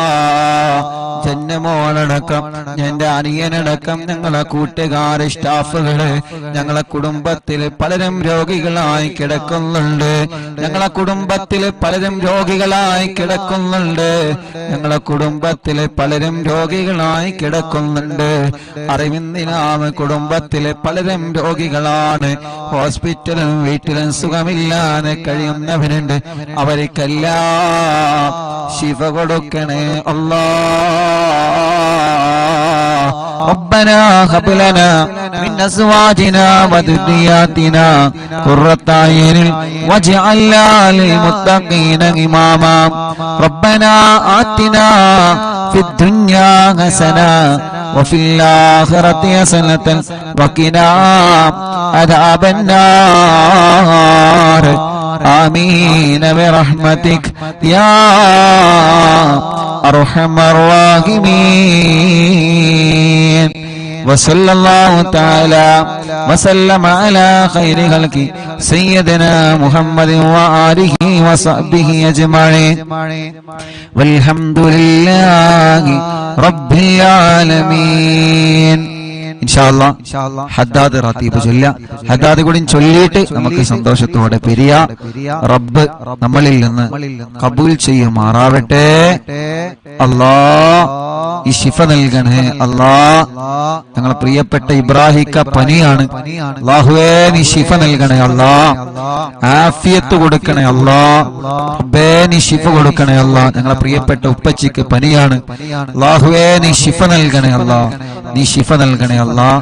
ജന്മോളടക്കം എന്റെ അനിയനടക്കം ഞങ്ങളെ കൂട്ടുകാര് സ്റ്റാഫുകള് ഞങ്ങളെ കുടുംബത്തിൽ പലരും രോഗികളായി കിടക്കുന്നുണ്ട്. ഞങ്ങളെ കുടുംബത്തിൽ പലരും രോഗികളായി കിടക്കുന്നുണ്ട്. ഞങ്ങളെ കുടുംബത്തിൽ പലരും രോഗികളായി കിടക്കുന്നുണ്ട്. അറിവിന്ദിനാമ കുടുംബത്തിലെ പലരും രോഗികളാണ്. ഹോസ്പിറ്റലും വീട്ടിലും സുഖമില്ലാതെ കഴിയുന്നവരുണ്ട്. അവർക്കെല്ലാം ശിഫ കൊടുക്കണേ അല്ലാ. ربنا هب لنا من أزواجنا وذرياتنا قرة أعين واجعلنا للمتقين إماما ربنا آتنا في الدنيا حسنة وفي الآخرة حسنة وقنا عذاب النار آمين برحمتك يا أرحم الراحمين. وصلى الله تعالى وسلم على خير خلقه سيدنا محمد وآله وصحبه أجمعين والحمد لله رب العالمين. ഇൻഷാ അല്ലാഹ് ഹദ്ദാദ് റതീബ് ചൊല്ല. ഹദ്ദാദ് കൂടി ചൊല്ലിയിട്ട് നമുക്ക് സന്തോഷത്തോടെ പിരിയ. റബ്ബ് നമ്മളിൽ നിന്ന് കബൂൽ ചെയ്യുമാറാവട്ടെ. അല്ലാഹ് ഈ ശിഫ നൽകണേ അല്ലാഹ്. ഞങ്ങളെ പ്രിയപ്പെട്ട ഇബ്രാഹിക്ക പനിയാണ്. അല്ലാഹുവേ നീ ശിഫ നൽകണേ അല്ലാഹ്. ആഫിയത്ത് കൊടുക്കണേ അല്ലാഹ്. റബ്ബേ നീ ശിഫ കൊടുക്കണേ അല്ലാഹ്. ഞങ്ങളെ പ്രിയപ്പെട്ട ഉപ്പച്ചിക്ക് പനിയാണ്. അല്ലാഹുവേ നീ ശിഫ നൽകണേ അല്ലാഹ്. നീ ശിഫ നൽകണേ അല്ലാഹ്.